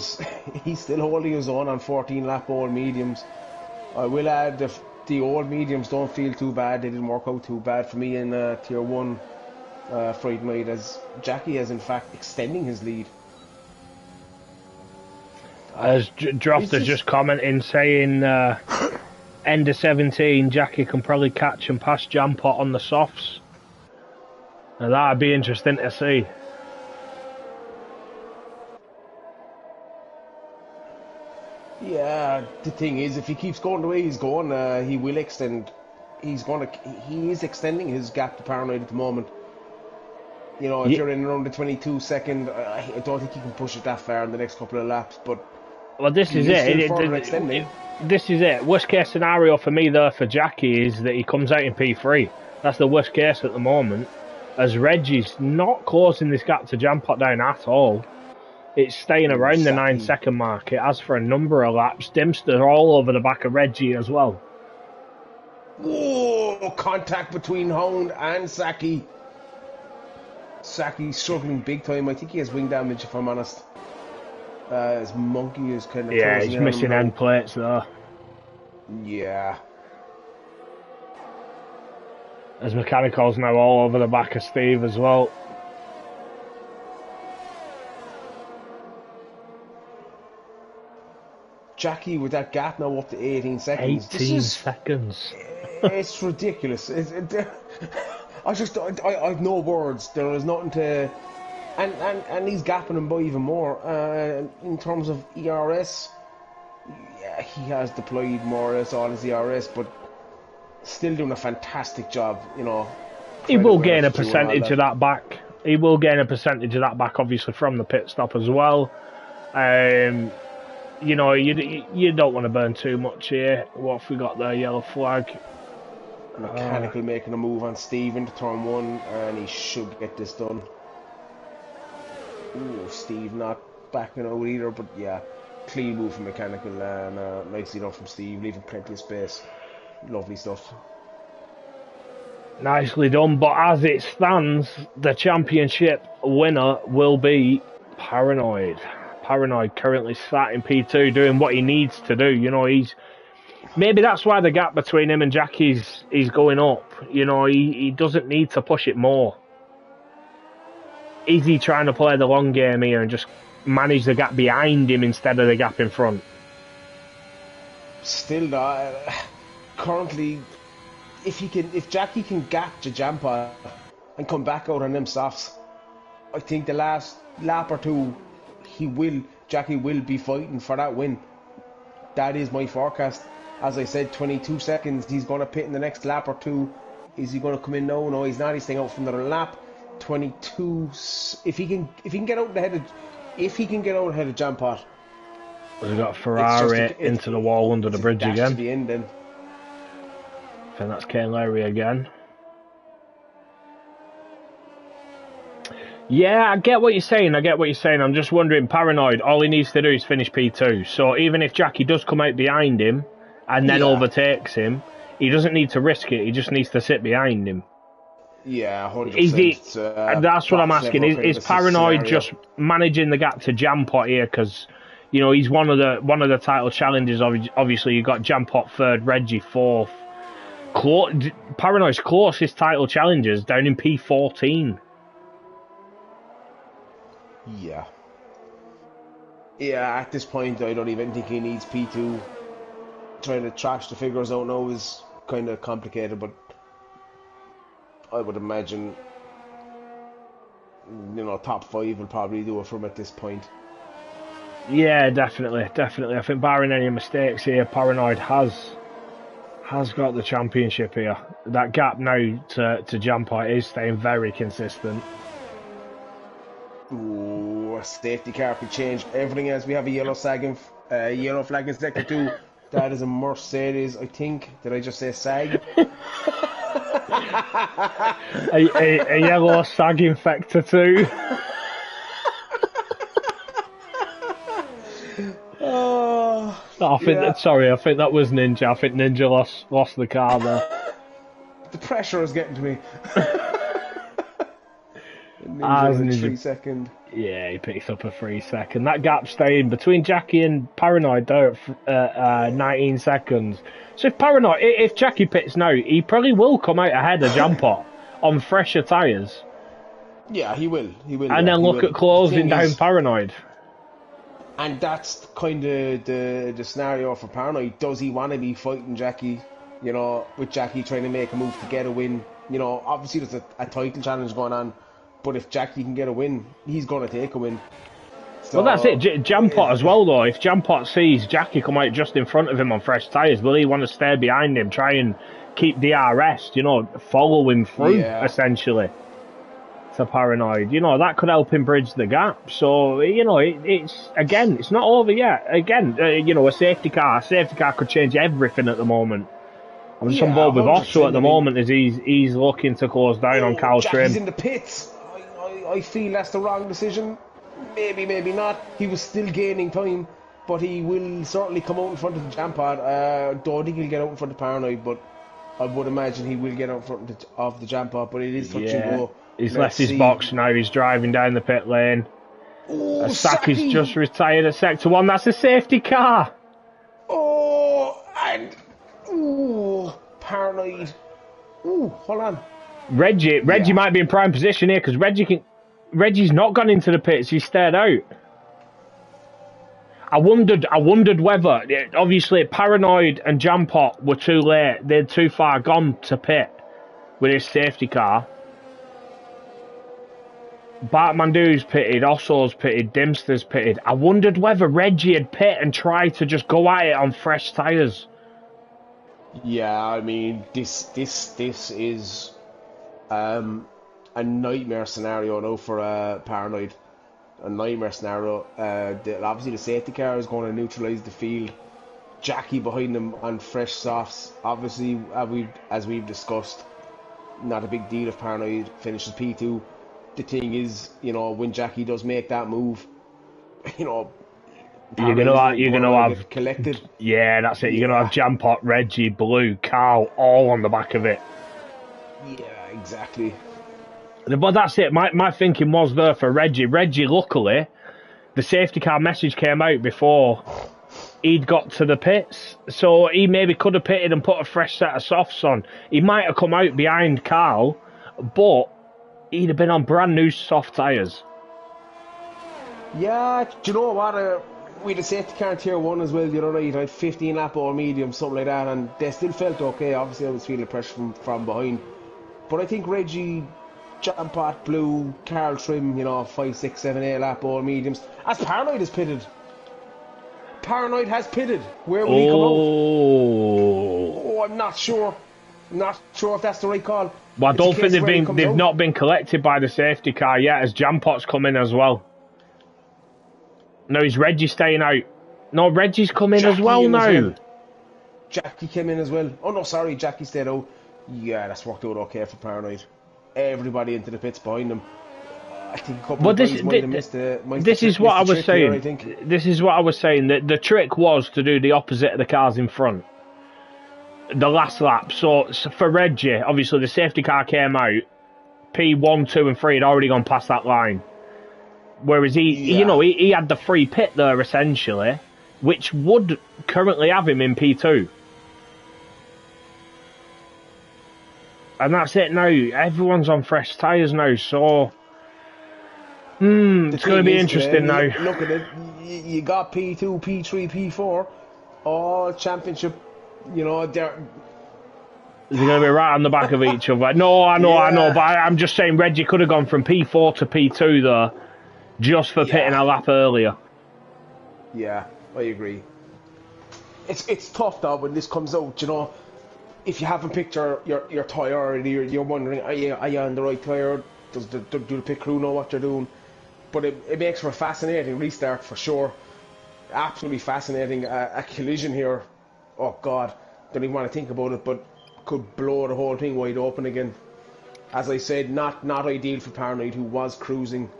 S2: he's still holding his own on 14 lap old mediums. I will add the old mediums don't feel too bad. They didn't work out too bad for me in tier 1 Friday night, as Jackie is in fact extending his lead.
S1: As Droft has just commenting saying, end of 17, Jackie can probably catch and pass Jampot on the softs. Now that'd be interesting to see.
S2: Yeah, the thing is, if he keeps going the way he's going, he will extend. He is extending his gap to Paranoid at the moment. You know, if you're in around the 22 second, I don't think he can push it that far in the next couple of laps. But
S1: well, this is it. This is it. Worst case scenario for me, though, for Jackie is that he comes out in P3. That's the worst case at the moment. As Reggie's not closing this gap to Jampot down at all. It's staying around the 9 second mark. It has for a number of laps. Dempster all over the back of Reggie as well.
S2: Whoa! Contact between Hound and Saki. Saki's struggling big time. I think he has wing damage, if I'm honest. His monkey is kind of...
S1: Yeah, he's missing end plates though.
S2: Yeah.
S1: As Mechanical's now all over the back of Steve as well.
S2: Jackie with that gap now up to 18 seconds.
S1: 18 seconds.
S2: It's ridiculous. I've no words. There is nothing to... And he's gapping him by even more. In terms of ERS, yeah, he has deployed more or less all his ERS, but still doing a fantastic job, you know.
S1: He will gain a percentage of that back. He will gain a percentage of that back, obviously, from the pit stop as well. You know, you don't want to burn too much here. What have we got there? Yellow flag.
S2: Mechanical making a move on Steve into turn 1, and he should get this done. Ooh, Steve not backing out either, but yeah, clean move from Mechanical, and nicely done from Steve, leaving plenty of space. Lovely stuff.
S1: Nicely done, but as it stands, the championship winner will be Paranoid. Paranoid currently sat in P2 doing what he needs to do. You know, maybe that's why the gap between him and Jackie's is going up. You know, he doesn't need to push it more. Is he trying to play the long game here and just manage the gap behind him instead of the gap in front?
S2: Still not. Currently, if Jackie can gap to Jampot and come back out on them softs, I think the last lap or two, Jackie will be fighting for that win. That is my forecast. As I said, 22 seconds. He's going to pit in the next lap or two. Is he going to come in? No, he's not. He's staying out for another lap. 22. If he can get out ahead of Jampot.
S1: We've got Ferrari into the wall under the bridge again.
S2: To the end, then.
S1: I think that's Kane Larry again. Yeah, I get what you're saying. I'm just wondering, Paranoid, all he needs to do is finish P2. So even if Jackie does come out behind him and then overtakes him, he doesn't need to risk it. He just needs to sit behind him.
S2: Yeah, 100%.
S1: That's what I'm asking. Is Paranoid just managing the gap to Jampot here? Because, you know, he's one of the title challenges. Obviously, you got Jampot third, Reggie fourth. Paranoid's closest title challengers down in P14.
S2: Yeah. Yeah, at this point, I don't even think he needs P2. Trying to trash the figures out now is kind of complicated, but I would imagine, you know, top 5 will probably do it from at this point.
S1: Yeah, definitely. I think barring any mistakes here, Paranoid has got the championship here. That gap now to Jampot is staying very consistent.
S2: Ooh, a safety car could change everything else. We have a yellow flag in sector 2. That is a Mercedes, I think. Did I just say sag?
S1: a yellow sag in sector 2. I think that was Ninja. I think Ninja lost the car there.
S2: The pressure is getting to me. Ninja 3 second.
S1: Yeah, he picks up a 3 second. That gap staying between Jackie and Paranoid there at 19 seconds. So if Jackie pits now, he probably will come out ahead of Jampot on fresher tyres.
S2: Yeah, he will.
S1: And then look at closing down Paranoid.
S2: And that's kind of the scenario for Paranoid. Does he want to be fighting Jackie, you know, with Jackie trying to make a move to get a win? You know, obviously there's a title challenge going on, but if Jackie can get a win, he's going to take a win. So,
S1: well, that's it. Jampot as well, though. If Jampot sees Jackie come out just in front of him on fresh tyres, will he want to stay behind him, try and keep DRS, you know, follow him through, essentially? To Paranoid, you know, that could help him bridge the gap. So, you know, it's not over yet. Again, you know, a safety car could change everything at the moment. I'm just on board with Osso at the moment as he's looking to close down on Carl Trim.
S2: Jackie's in the pits. I feel that's the wrong decision. Maybe not. He was still gaining time, but he will certainly come out in front of the Jampot. Don't think he'll get out in front of Paranoid, but I would imagine he will get out in front of the Jampot. But it is touch and go.
S1: He's left his box now. He's driving down the pit lane.
S2: Oh,
S1: Saki's just retired at sector 1. That's a safety car.
S2: Oh, and Paranoid. Hold on.
S1: Reggie might be in prime position here because Reggie's not gone into the pits. He stayed out. I wondered whether obviously Paranoid and Jampot were too late. They'd too far gone to pit with his safety car. Bartmandu's pitted, Osso's pitted, Dimster's pitted. I wondered whether Reggie had pit and tried to just go at it on fresh tyres.
S2: Yeah, I mean, this is a nightmare scenario now for Paranoid. A nightmare scenario. Obviously, the safety car is going to neutralise the field. Jackie behind him on fresh softs. Obviously, as we've discussed, not a big deal if Paranoid finishes P2. The thing is, you know, when Jackie does make that move, you know,
S1: you're gonna have
S2: collected.
S1: Yeah, that's it. You're gonna have Jampot, Reggie, Blue, Carl, all on the back of it.
S2: Yeah, exactly.
S1: But that's it. My thinking was there for Reggie. Reggie, luckily, the safety car message came out before he'd got to the pits, so he maybe could have pitted and put a fresh set of softs on. He might have come out behind Carl, but he'd have been on brand new soft tyres.
S2: Yeah, do you know what? We had a safety car in Tier 1 as well the other night. I had 15 lap or medium, something like that, and they still felt okay. Obviously, I was feeling pressure from behind. But I think Reggie, Jampot, Blue, Carl Trim, you know, 5, 6, 7, 8 lap or mediums. As Paranoid is pitted. Paranoid has pitted. Where will he come out? Oh, I'm not sure. Not sure if that's the right call.
S1: Well, I don't think they've not been collected by the safety car yet, as Jampot's come in as well. No, is Reggie staying out? No, Reggie's come in as well now.
S2: Jackie came in as well. Oh no, sorry, Jackie stayed out. Yeah, that's worked out okay for Paranoid. Everybody into the pits behind him. I think a couple of guys might have missed the
S1: This is what I was saying.
S2: I think.
S1: This is what I was saying. That the trick was to do the opposite of the cars in front. The last lap. So for Reggie, obviously the safety car came out. P1, 2 and 3 had already gone past that line. Whereas he had the free pit there essentially, which would currently have him in P2. And that's it now. Everyone's on fresh tyres now, so it's going to be interesting now.
S2: Look at it. You got P2, P3, P4, all championship. You know, they're
S1: going to be right on the back of each other. No, I know, but I'm just saying Reggie could have gone from P4 to P2 there, just for pitting a lap earlier.
S2: Yeah, I agree. It's tough though when this comes out, you know. If you haven't picked your tyre and you're wondering, are you on the right tyre? Do the pit crew know what you're doing? But it makes for a fascinating restart for sure. Absolutely fascinating. A collision here. Oh God, don't even want to think about it, but could blow the whole thing wide open again. As I said, not ideal for Paranoid, who was cruising.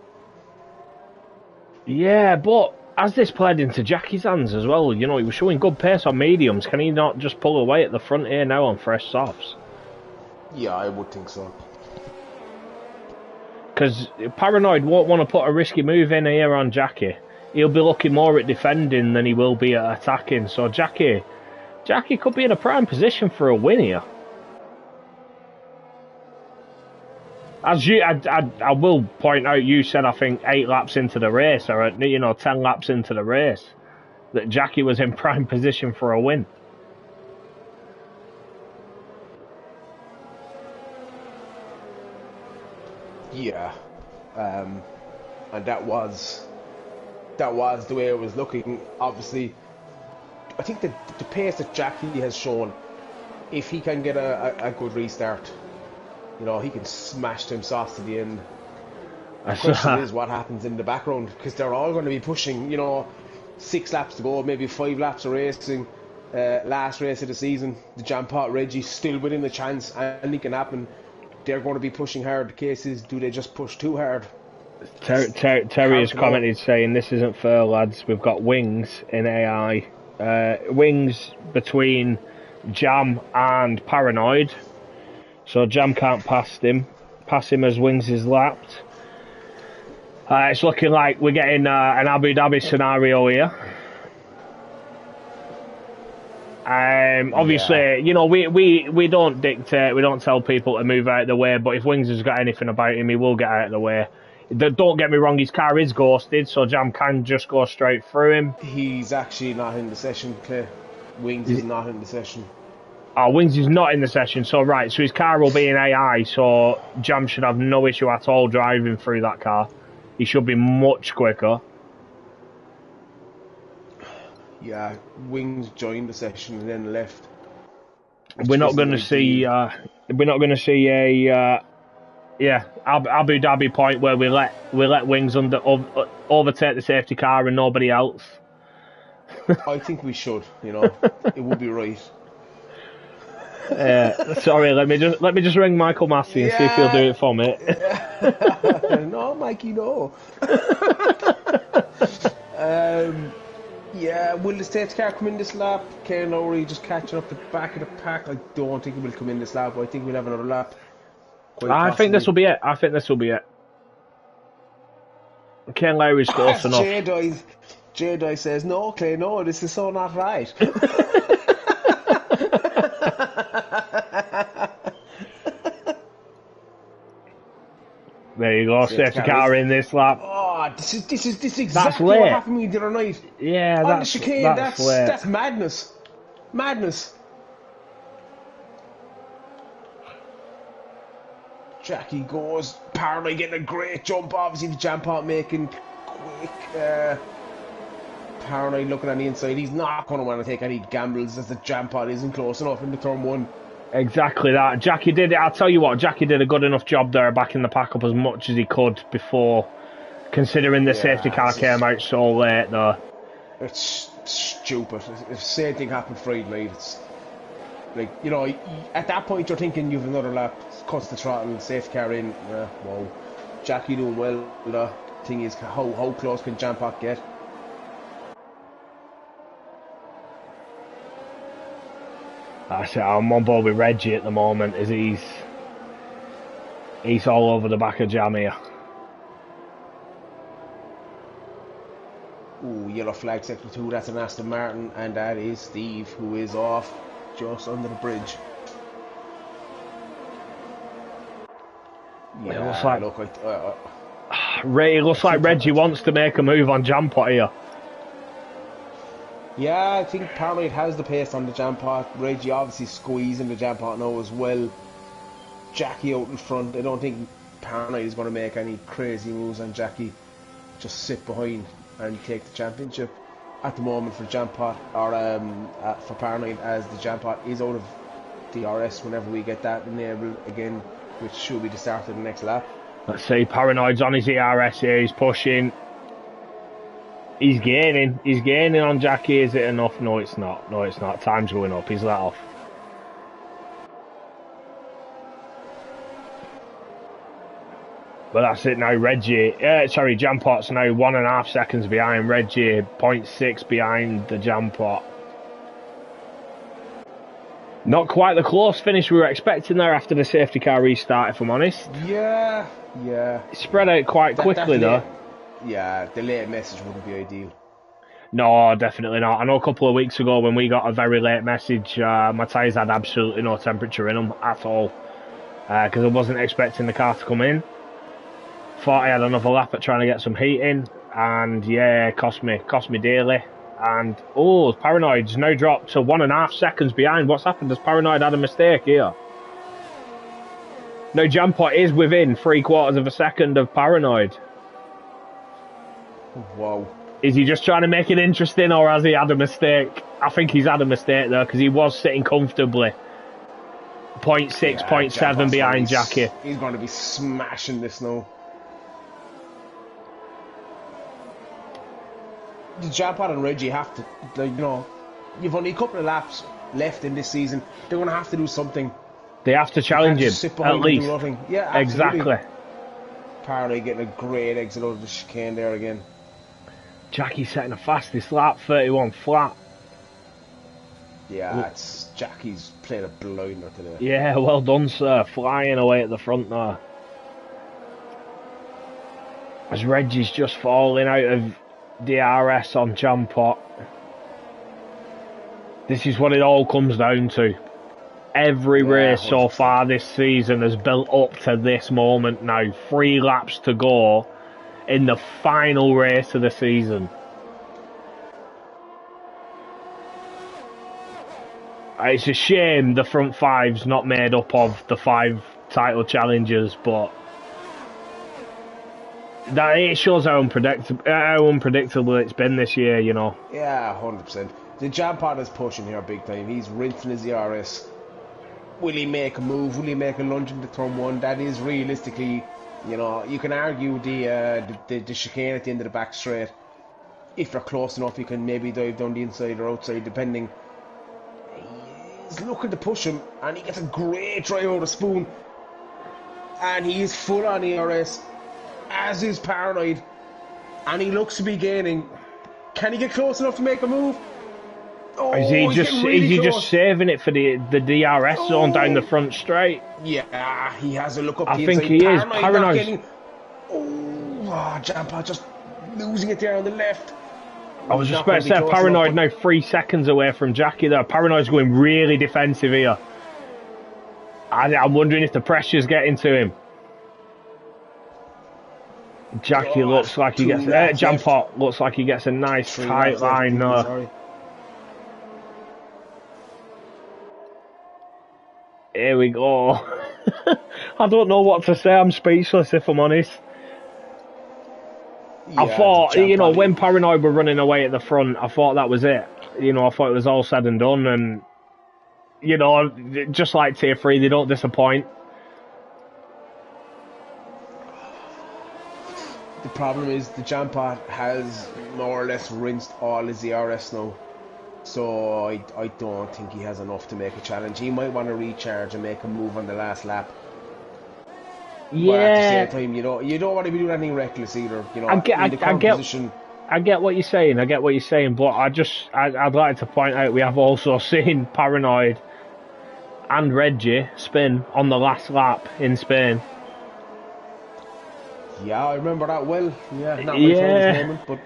S1: Yeah, but as this played into Jackie's hands as well, you know, he was showing good pace on mediums. Can he not just pull away at the front here now on fresh softs?
S2: Yeah, I would think so.
S1: Because Paranoid won't want to put a risky move in here on Jackie. He'll be looking more at defending than he will be at attacking. So Jackie could be in a prime position for a win here. As I will point out, you said I think 8 laps into the race, or 10 laps into the race, that Jackie was in prime position for a win.
S2: Yeah, and that was the way it was looking. Obviously, I think the pace that Jackie has shown, if he can get a good restart, he can smash them softs to the end. The question is what happens in the background, because they're all going to be pushing, 6 laps to go, maybe 5 laps of racing. Last race of the season, the Jam Pot Reggie still within the chance, anything can happen. They're going to be pushing hard. The case is, do they just push too hard?
S1: Terry has commented saying, this isn't fair, lads. We've got wings in AI. Wings between Jam and Paranoid. So Jam can't pass him as Wings is lapped. It's looking like we're getting an Abu Dhabi scenario here. Obviously, we don't dictate, we don't tell people to move out of the way, but if Wings has got anything about him, he will get out of the way. Don't get me wrong, his car is ghosted, so Jam can just go straight through him.
S2: He's actually not in the session, Clay. Wings is not in the session.
S1: Oh, Wings is not in the session, so his car will be in AI, so Jam should have no issue at all driving through that car. He should be much quicker.
S2: Yeah, Wings joined the session and then left.
S1: We're not going to see a Abu Dhabi point where we let Wings overtake the safety car and nobody else.
S2: I think we should. It would be right.
S1: Sorry, let me just ring Michael Massey and see if he'll do it for me.
S2: No, Mikey, no. Yeah, will the safety car come in this lap? Ken Lowry just catching up the back of the pack. I don't think he will come in this lap, but I think we'll have another lap.
S1: I think this will be it. Ken Lowry's close enough.
S2: J-Dye says, no, Clay, no, this is so not right.
S1: There you go, safety car in this lap.
S2: Oh, this is exactly what happened to me the other night.
S1: Yeah,
S2: on the chicane. That's madness. Madness. Jackie goes, Paranoid getting a great jump, obviously the Jam Pot making quick. Paranoid looking on the inside, he's not going to want to take any gambles as the Jam Pot isn't close enough into turn 1.
S1: Exactly that. Jackie did it. I'll tell you what, Jackie did a good enough job there backing the pack up as much as he could before, considering the safety car came out so late though.
S2: It's stupid. If the same thing happened Friday night, it's like, at that point you're thinking you've another lap, cuts the throttle, safety car in. Wow. Jackie doing well. The thing is, how close can Jam Pot get?
S1: I'm on board with Reggie at the moment, as he's all over the back of Jam here.
S2: Ooh, yellow flag sector 2, that's an Aston Martin, and that is Steve, who is off just under the bridge.
S1: Yeah, it looks like Reggie wants to make a move on Jam Pot here.
S2: Yeah, I think Paranoid has the pace on the Jam Pot. Reggie obviously squeezing the Jam Pot now as well. Jackie out in front. I don't think Paranoid is going to make any crazy moves on Jackie. Just sit behind and take the championship at the moment for Jam Pot, or for Paranoid, as the Jam Pot is out of DRS whenever we get that enabled again, which should be the start of the next lap.
S1: Let's see, Paranoid's on his ERS here, he's pushing. He's gaining on Jackie. Is it enough? No, it's not. Time's going up. He's let off. But that's it now. Jam Pot's now 1.5 seconds behind Reggie, 0.6 behind the Jam Pot. Not quite the close finish we were expecting there after the safety car restart, if I'm honest.
S2: Yeah.
S1: It spread out quite quickly though.
S2: Yeah, the late message wouldn't be ideal.
S1: No, definitely not. I know a couple of weeks ago when we got a very late message, my tyres had absolutely no temperature in them at all. because I wasn't expecting the car to come in. Thought I had another lap at trying to get some heat in, and yeah, cost me dearly. And oh, Paranoid's now dropped to 1.5 seconds behind. What's happened? Has Paranoid had a mistake here? No, Jampot is within 3/4 of a second of Paranoid.
S2: Wow.
S1: Is he just trying to make it interesting, or has he had a mistake? I think he's had a mistake though, because he was sitting comfortably 0.6,
S2: Yeah,
S1: 0.7 behind Jackie.
S2: He's going to be smashing this now. The Jampot and Reggie have to, like, you know, you've only a couple of laps left in this season. They're going to have to do something.
S1: They have to challenge him, at least.
S2: Yeah, absolutely.
S1: Exactly.
S2: Apparently getting a great exit out of the chicane there again.
S1: Jackie setting the fastest lap, 31 flat.
S2: Yeah, Jackie's played a blinder today.
S1: Yeah, well done, sir. Flying away at the front there. As Reggie's just falling out of DRS on Jampot. This is what it all comes down to. Every race so far this season has built up to this moment now. 3 laps to go in the final race of the season. It's a shame the front five's not made up of the 5 title challengers, but that it shows how unpredictable it's been this year, you know.
S2: Yeah, 100%. The Jampot is pushing here big time. He's rinsing his ERS. Will he make a move? Will he make a lunge into turn 1? That is realistically, you know, you can argue the chicane at the end of the back straight. If you're close enough, you can maybe dive down the inside or outside, depending. He's looking to push him, and he gets a great drive out of Spoon. And he is full on ERS, as is Paranoid. And he looks to be gaining. Can he get close enough to make a move? Oh,
S1: is he just saving it for the DRS zone down the front straight?
S2: Yeah, he has a look up.
S1: I think he is.
S2: Paranoid. Jampot just losing it there on the left.
S1: I was just about to say, Paranoid now 3 seconds away from Jackie there. Paranoid's going really defensive here. I'm wondering if the pressure's getting to him. Jackie looks like he gets... Jampot looks like he gets a nice tight line there. Here we go. I don't know what to say. I'm speechless, if I'm honest. Yeah, I thought, you know, when Paranoid were running away at the front, I thought that was it. You know, I thought it was all said and done. And, you know, just like Tier 3, they don't disappoint.
S2: The problem is the Jampot has more or less rinsed all his ERS now. So I don't think he has enough to make a challenge. He might want to recharge and make a move on the last lap.
S1: Yeah.
S2: But at the same time, you don't want to be doing anything reckless either. You know,
S1: I get what you're saying. But I'd like to point out we have also seen Paranoid and Reggie spin on the last lap in Spain.
S2: Yeah, I remember that well. Yeah, not my favorite moment, but.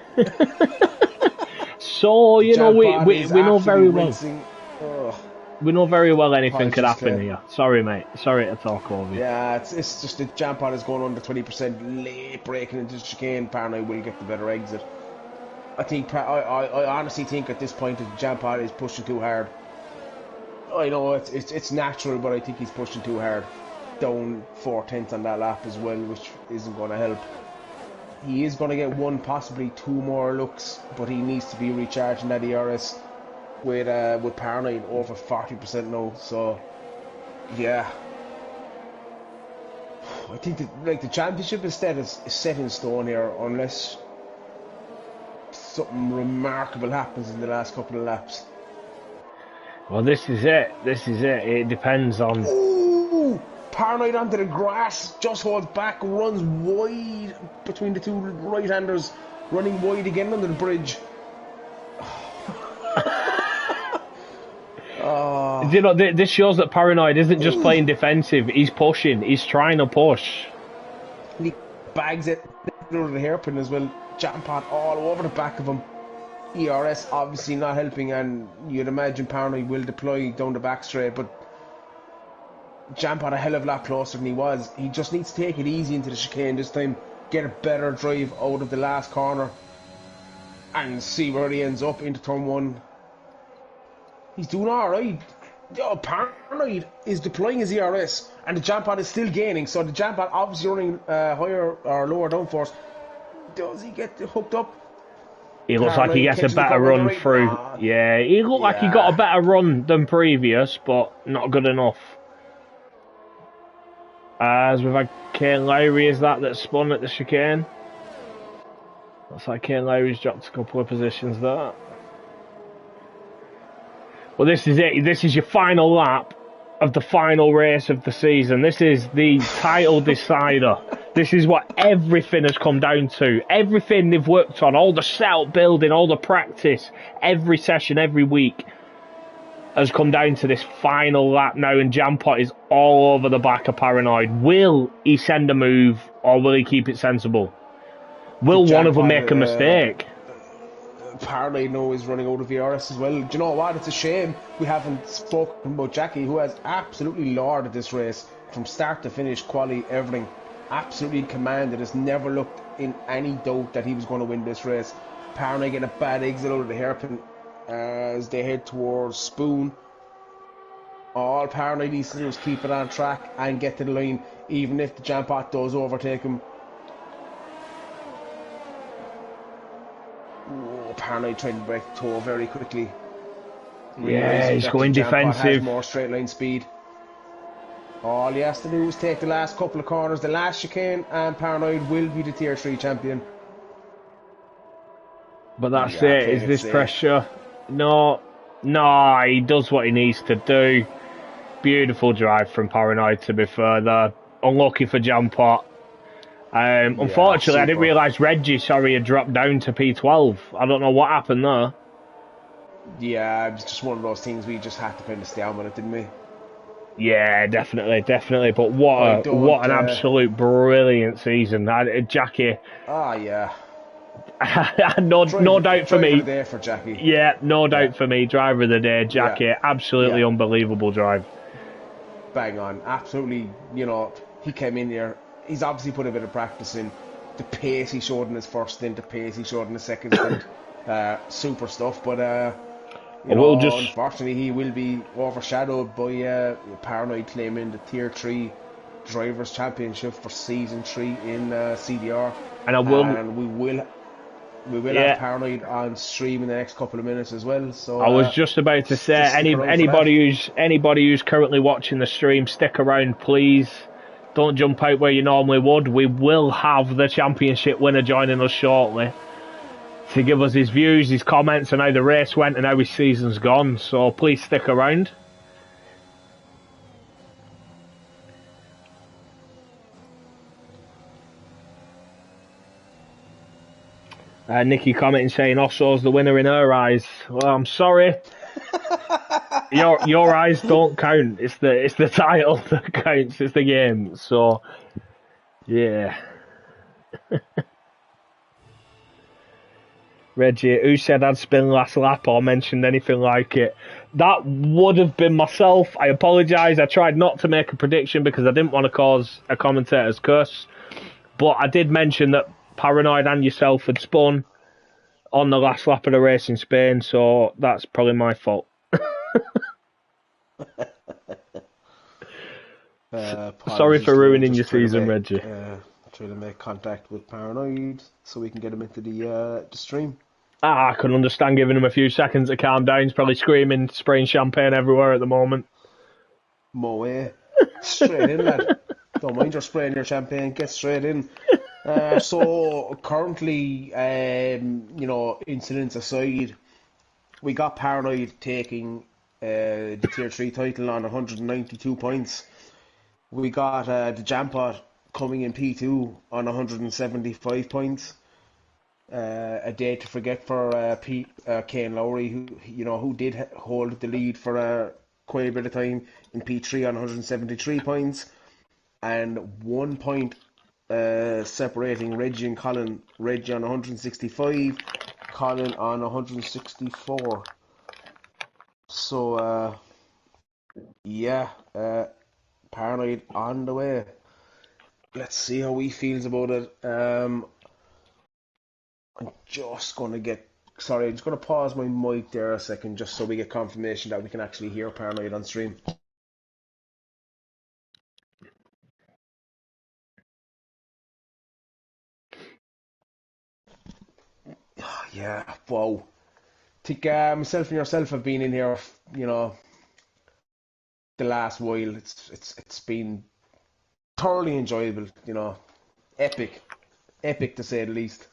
S1: So, you know, we know very well. We know very well anything could happen here. Sorry, mate. Sorry to talk over you.
S2: Yeah, it's just the Jampot is going under 20%, late breaking into the chicane. Paranoid will get the better exit. I honestly think at this point that Jampot is pushing too hard. I know it's natural, but I think he's pushing too hard. Down 4/10 on that lap as well, which isn't going to help. He is going to get 1, possibly 2 more looks, but he needs to be recharging that ERS with Paranoid over 40% now. So, yeah, I think that the championship instead is set in stone here, unless something remarkable happens in the last couple of laps.
S1: Well, this is it. It depends on.
S2: Ooh! Paranoid onto the grass, just holds back, runs wide between the two right-handers, running wide again under the bridge.
S1: You know, this shows that Paranoid isn't just playing defensive, he's pushing, he's trying to push.
S2: He bags it through the hairpin as well, Jampot all over the back of him. ERS obviously not helping, and you'd imagine Paranoid will deploy down the back straight, but Jampot a hell of a lot closer than he was. He just needs to take it easy into the chicane this time, get a better drive out of the last corner, and see where he ends up into turn one. He's doing alright. Paranoid is deploying his ERS, and the Jampot is still gaining, so the Jampot obviously running higher or lower downforce. Does he get hooked up?
S1: He looks like he gets a better run through. Yeah, he looked like he got a better run than previous, but not good enough. As we've had Kane Lowry, is that spun at the chicane? Looks like Kane Lowry's dropped a couple of positions there. Well, this is it. This is your final lap of the final race of the season. This is the title decider. This is what everything has come down to. Everything they've worked on, all the setup building, all the practice, every session, every week has come down to this final lap now, and Jampot is all over the back of Paranoid. Will he send a move, or will he keep it sensible? Will one of them make a mistake?
S2: Paranoid now is running out of VRS as well. Do you know what? It's a shame we haven't spoken about Jackie, who has absolutely lorded this race from start to finish, quality, everything. Absolutely in command. It has never looked in any doubt that he was going to win this race. Paranoid getting a bad exit out of the hairpin as they head towards Spoon. All Paranoid needs to do is keep it on track and get to the line, even if the Jampot does overtake him. Paranoid trying to break the toe very quickly.
S1: Yeah, he's going defensive.
S2: Has more straight line speed. All he has to do is take the last couple of corners, the last chicane, and Paranoid will be the Tier 3 champion.
S1: But that's it. Is this pressure? No, he does what he needs to do. Beautiful drive from Paranoid, to be fair there. Unlucky for Jampot. Unfortunately, I didn't realise Reggie, had dropped down to P12. I don't know what happened there.
S2: Yeah, it was just one of those things we just had to kind of stay on with it, didn't we?
S1: Yeah, definitely. But what an absolute brilliant season. Jackie.
S2: Ah, yeah.
S1: no doubt for me.
S2: Driver of the day for Jackie.
S1: Yeah, no doubt for me. Driver of the day, Jackie. Yeah. Absolutely unbelievable drive.
S2: Bang on. Absolutely, he came in here. He's obviously put a bit of practice in. The pace he showed in his first stint, the pace he showed in the second stint. Super stuff, but unfortunately he will be overshadowed by Paranoid claiming the Tier 3 Drivers' Championship for Season 3 in CDR. And we will have Paranoid on stream in the next couple of minutes as well. So
S1: I was just about to say, anybody who's currently watching the stream, stick around, please. Don't jump out where you normally would. We will have the championship winner joining us shortly to give us his views, his comments, and how the race went and how his season's gone. So please stick around. Nikki commenting saying Osso's the winner in her eyes. Well, I'm sorry. Your eyes don't count. It's the title that counts. It's the game. So, yeah. Reggie, who said I'd spin last lap or mentioned anything like it? That would have been myself. I apologise. I tried not to make a prediction because I didn't want to cause a commentator's curse. But I did mention that Paranoid and yourself had spun on the last lap of the race in Spain, so that's probably my fault. Sorry for ruining your season, Reggie.
S2: Try to make contact with Paranoid so we can get him into the stream.
S1: I can understand giving him a few seconds to calm down. He's probably screaming, spraying champagne everywhere at the moment.
S2: Mo way. Straight in, lad. Don't mind your spraying your champagne. Get straight in. So currently, incidents aside, we got Paranoid taking the Tier 3 title on 192 points. We got the Jampot coming in P2 on 175 points. A day to forget for Kane Lowry, who did hold the lead for quite a bit of time in P3 on 173 points, and 1 point separating Reggie and Colin. Reggie on 165, Colin on 164. So Paranoid on the way. Let's see how he feels about it. I'm just gonna get. Sorry, I'm just gonna pause my mic there a second, just so we get confirmation that we can actually hear Paranoid on stream. Yeah, wow. I think myself and yourself have been in here, you know, the last while. It's been thoroughly enjoyable. Epic, epic to say the least.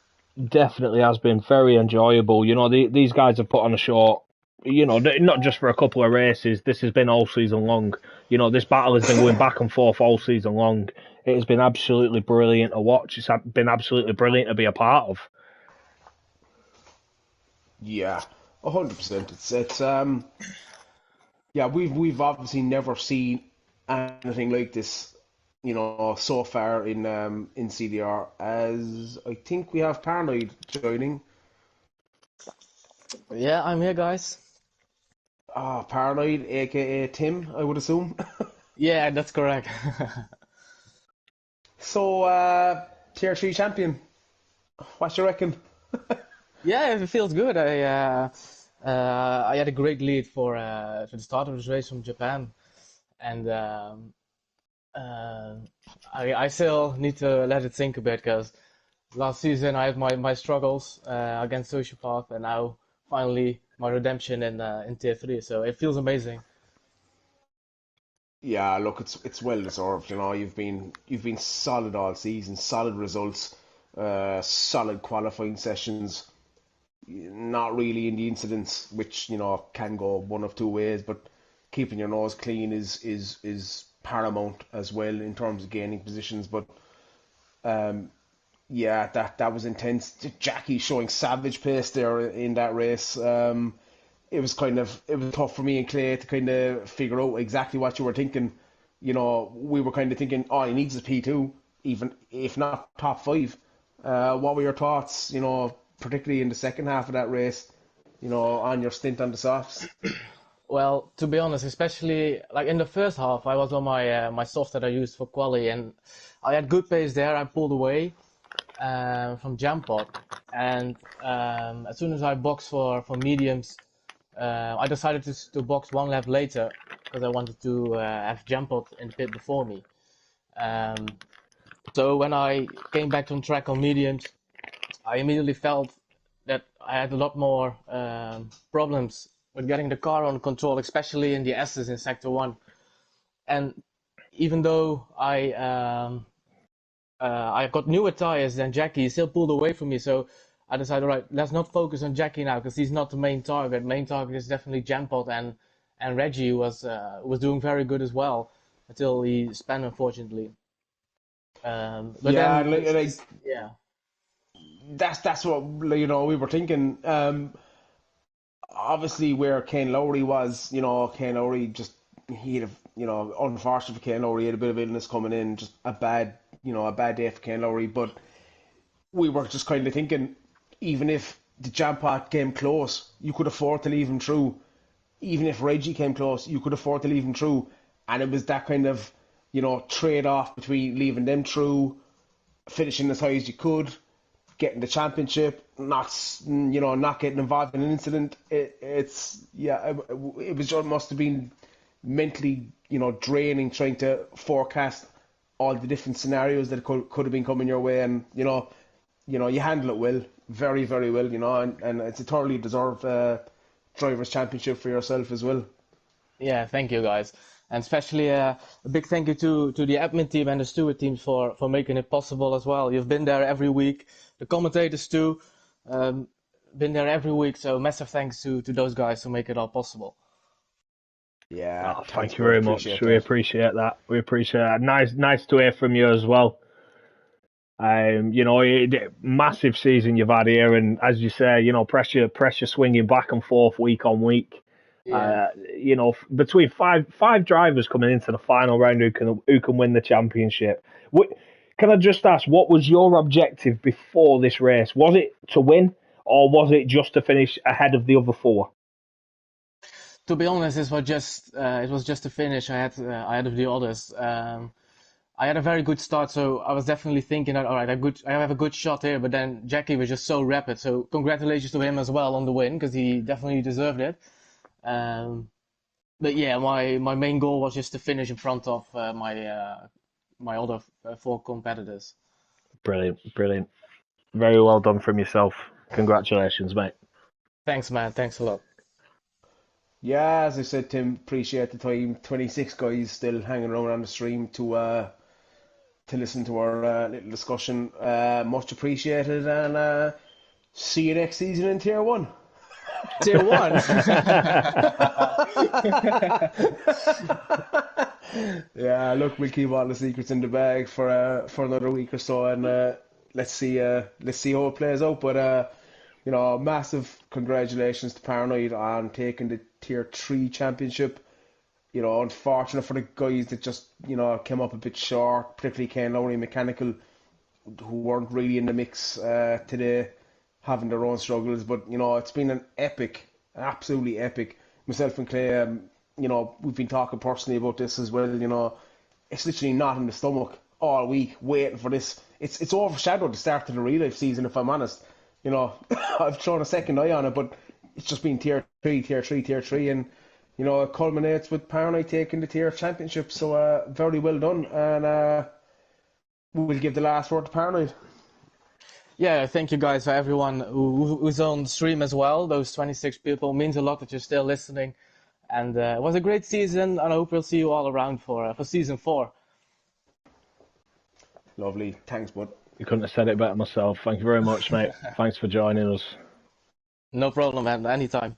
S1: Definitely has been very enjoyable. These guys have put on a show. Not just for a couple of races. This has been all season long. This battle has been going back and forth all season long. It has been absolutely brilliant to watch. It's been absolutely brilliant to be a part of.
S2: Yeah, 100%. It's yeah, we've obviously never seen anything like this, so far in CDR. As I think we have Paranoid joining.
S3: Yeah, I'm here, guys.
S2: Paranoid, aka Tim, I would assume.
S3: Yeah, that's correct.
S2: So, tier 3 champion. What you reckon?
S3: Yeah, it feels good. I had a great lead for the start of this race from Japan, and uh, I still need to let it sink a bit because last season I had my struggles against Sociopath, and now finally my redemption in Tier 3. So it feels amazing.
S2: Yeah, look, it's well deserved. You've been solid all season, solid results, solid qualifying sessions. Not really in the incidents, which can go one of two ways, but keeping your nose clean is paramount as well in terms of gaining positions. But yeah, that was intense. Jackie showing savage pace there in that race. It was tough for me and Clay to kind of figure out exactly what you were thinking. We were kind of thinking, oh, he needs a P2, even if not top five. What were your thoughts, particularly in the second half of that race, on your stint on the softs?
S3: Well, to be honest, especially like in the first half, I was on my soft that I used for quali, and I had good pace there. I pulled away from jump pot, and as soon as I boxed for mediums, I decided to box one lap later because I wanted to have jump pot in the pit before me. Um, so when I came back on track on mediums, I immediately felt that I had a lot more problems with getting the car on control, especially in the S's in Sector 1. And even though I got newer tires than Jackie, he still pulled away from me. So I decided, all right, let's not focus on Jackie now because he's not the main target. Main target is definitely Jampot and Reggie was doing very good as well until he spun, unfortunately. But
S2: Yeah,
S3: then, yeah.
S2: that's what we were thinking. Obviously, where Kane Lowry was, Kane Lowry just he had unfortunately for Kane Lowry, he had a bit of illness coming in, just a bad day for Kane Lowry. But we were just kind of thinking, even if the jam pot came close, you could afford to leave him through. Even if Reggie came close, you could afford to leave him through. And it was that kind of, trade off between leaving them through, finishing as high as you could, getting the championship, not getting involved in an incident. It's yeah, it was just must have been mentally, draining trying to forecast all the different scenarios that could have been coming your way, and you handle it well, very very well, and it's a thoroughly deserved drivers' championship for yourself as well.
S3: Yeah, thank you guys. And especially a big thank you to the admin team and the steward teams for making it possible as well. You've been there every week. The commentators too, um, been there every week. So massive thanks to those guys who make it all possible.
S2: Yeah,
S1: Oh,
S2: thanks,
S1: thank you
S2: bro.
S1: very much.
S2: Appreciate
S1: We
S2: that.
S1: appreciate that. We appreciate that. Nice to hear from you as well. Massive season you've had here, and as you say, pressure swinging back and forth week on week.
S3: Yeah.
S1: Between five drivers coming into the final round who can win the championship. Can I just ask, what was your objective before this race? Was it to win, or was it just to finish ahead of the other four?
S3: To be honest, it was just a finish I had of the others. I had a very good start, so I was definitely thinking that all right, I have a good shot here. But then Jackie was just so rapid. So congratulations to him as well on the win because he definitely deserved it. Um, but yeah, my main goal was just to finish in front of my other four competitors.
S1: Brilliant, brilliant. Very well done from yourself. Congratulations, mate.
S3: Thanks, man. Thanks a lot.
S2: Yeah, as I said, Tim, appreciate the time. 26 guys still hanging around on the stream to listen to our little discussion. Much appreciated, and see you next season in Tier 1.
S3: Tier one.
S2: Yeah, look, we'll keep all the secrets in the bag for another week or so, and let's see how it plays out. But massive congratulations to Paranoid on taking the Tier 3 championship. Unfortunate for the guys that just came up a bit short, particularly Ken Lowry Mechanical, who weren't really in the mix today, having their own struggles. But it's been an epic, absolutely epic. Myself and Clay, we've been talking personally about this as well. It's literally not in the stomach all week waiting for this. It's overshadowed the start of the real life season, if I'm honest. I've thrown a second eye on it, but it's just been tier 3, tier 3, tier 3, and it culminates with Paranoid taking the tier championship. So very well done, and we'll give the last word to Paranoid.
S3: Yeah, thank you guys for everyone who's on stream as well. Those 26 people means a lot that you're still listening. And it was a great season, and I hope we'll see you all around for season 4.
S2: Lovely. Thanks, bud.
S1: You couldn't have said it better myself. Thank you very much, mate. Thanks for joining us.
S3: No problem, man. Anytime.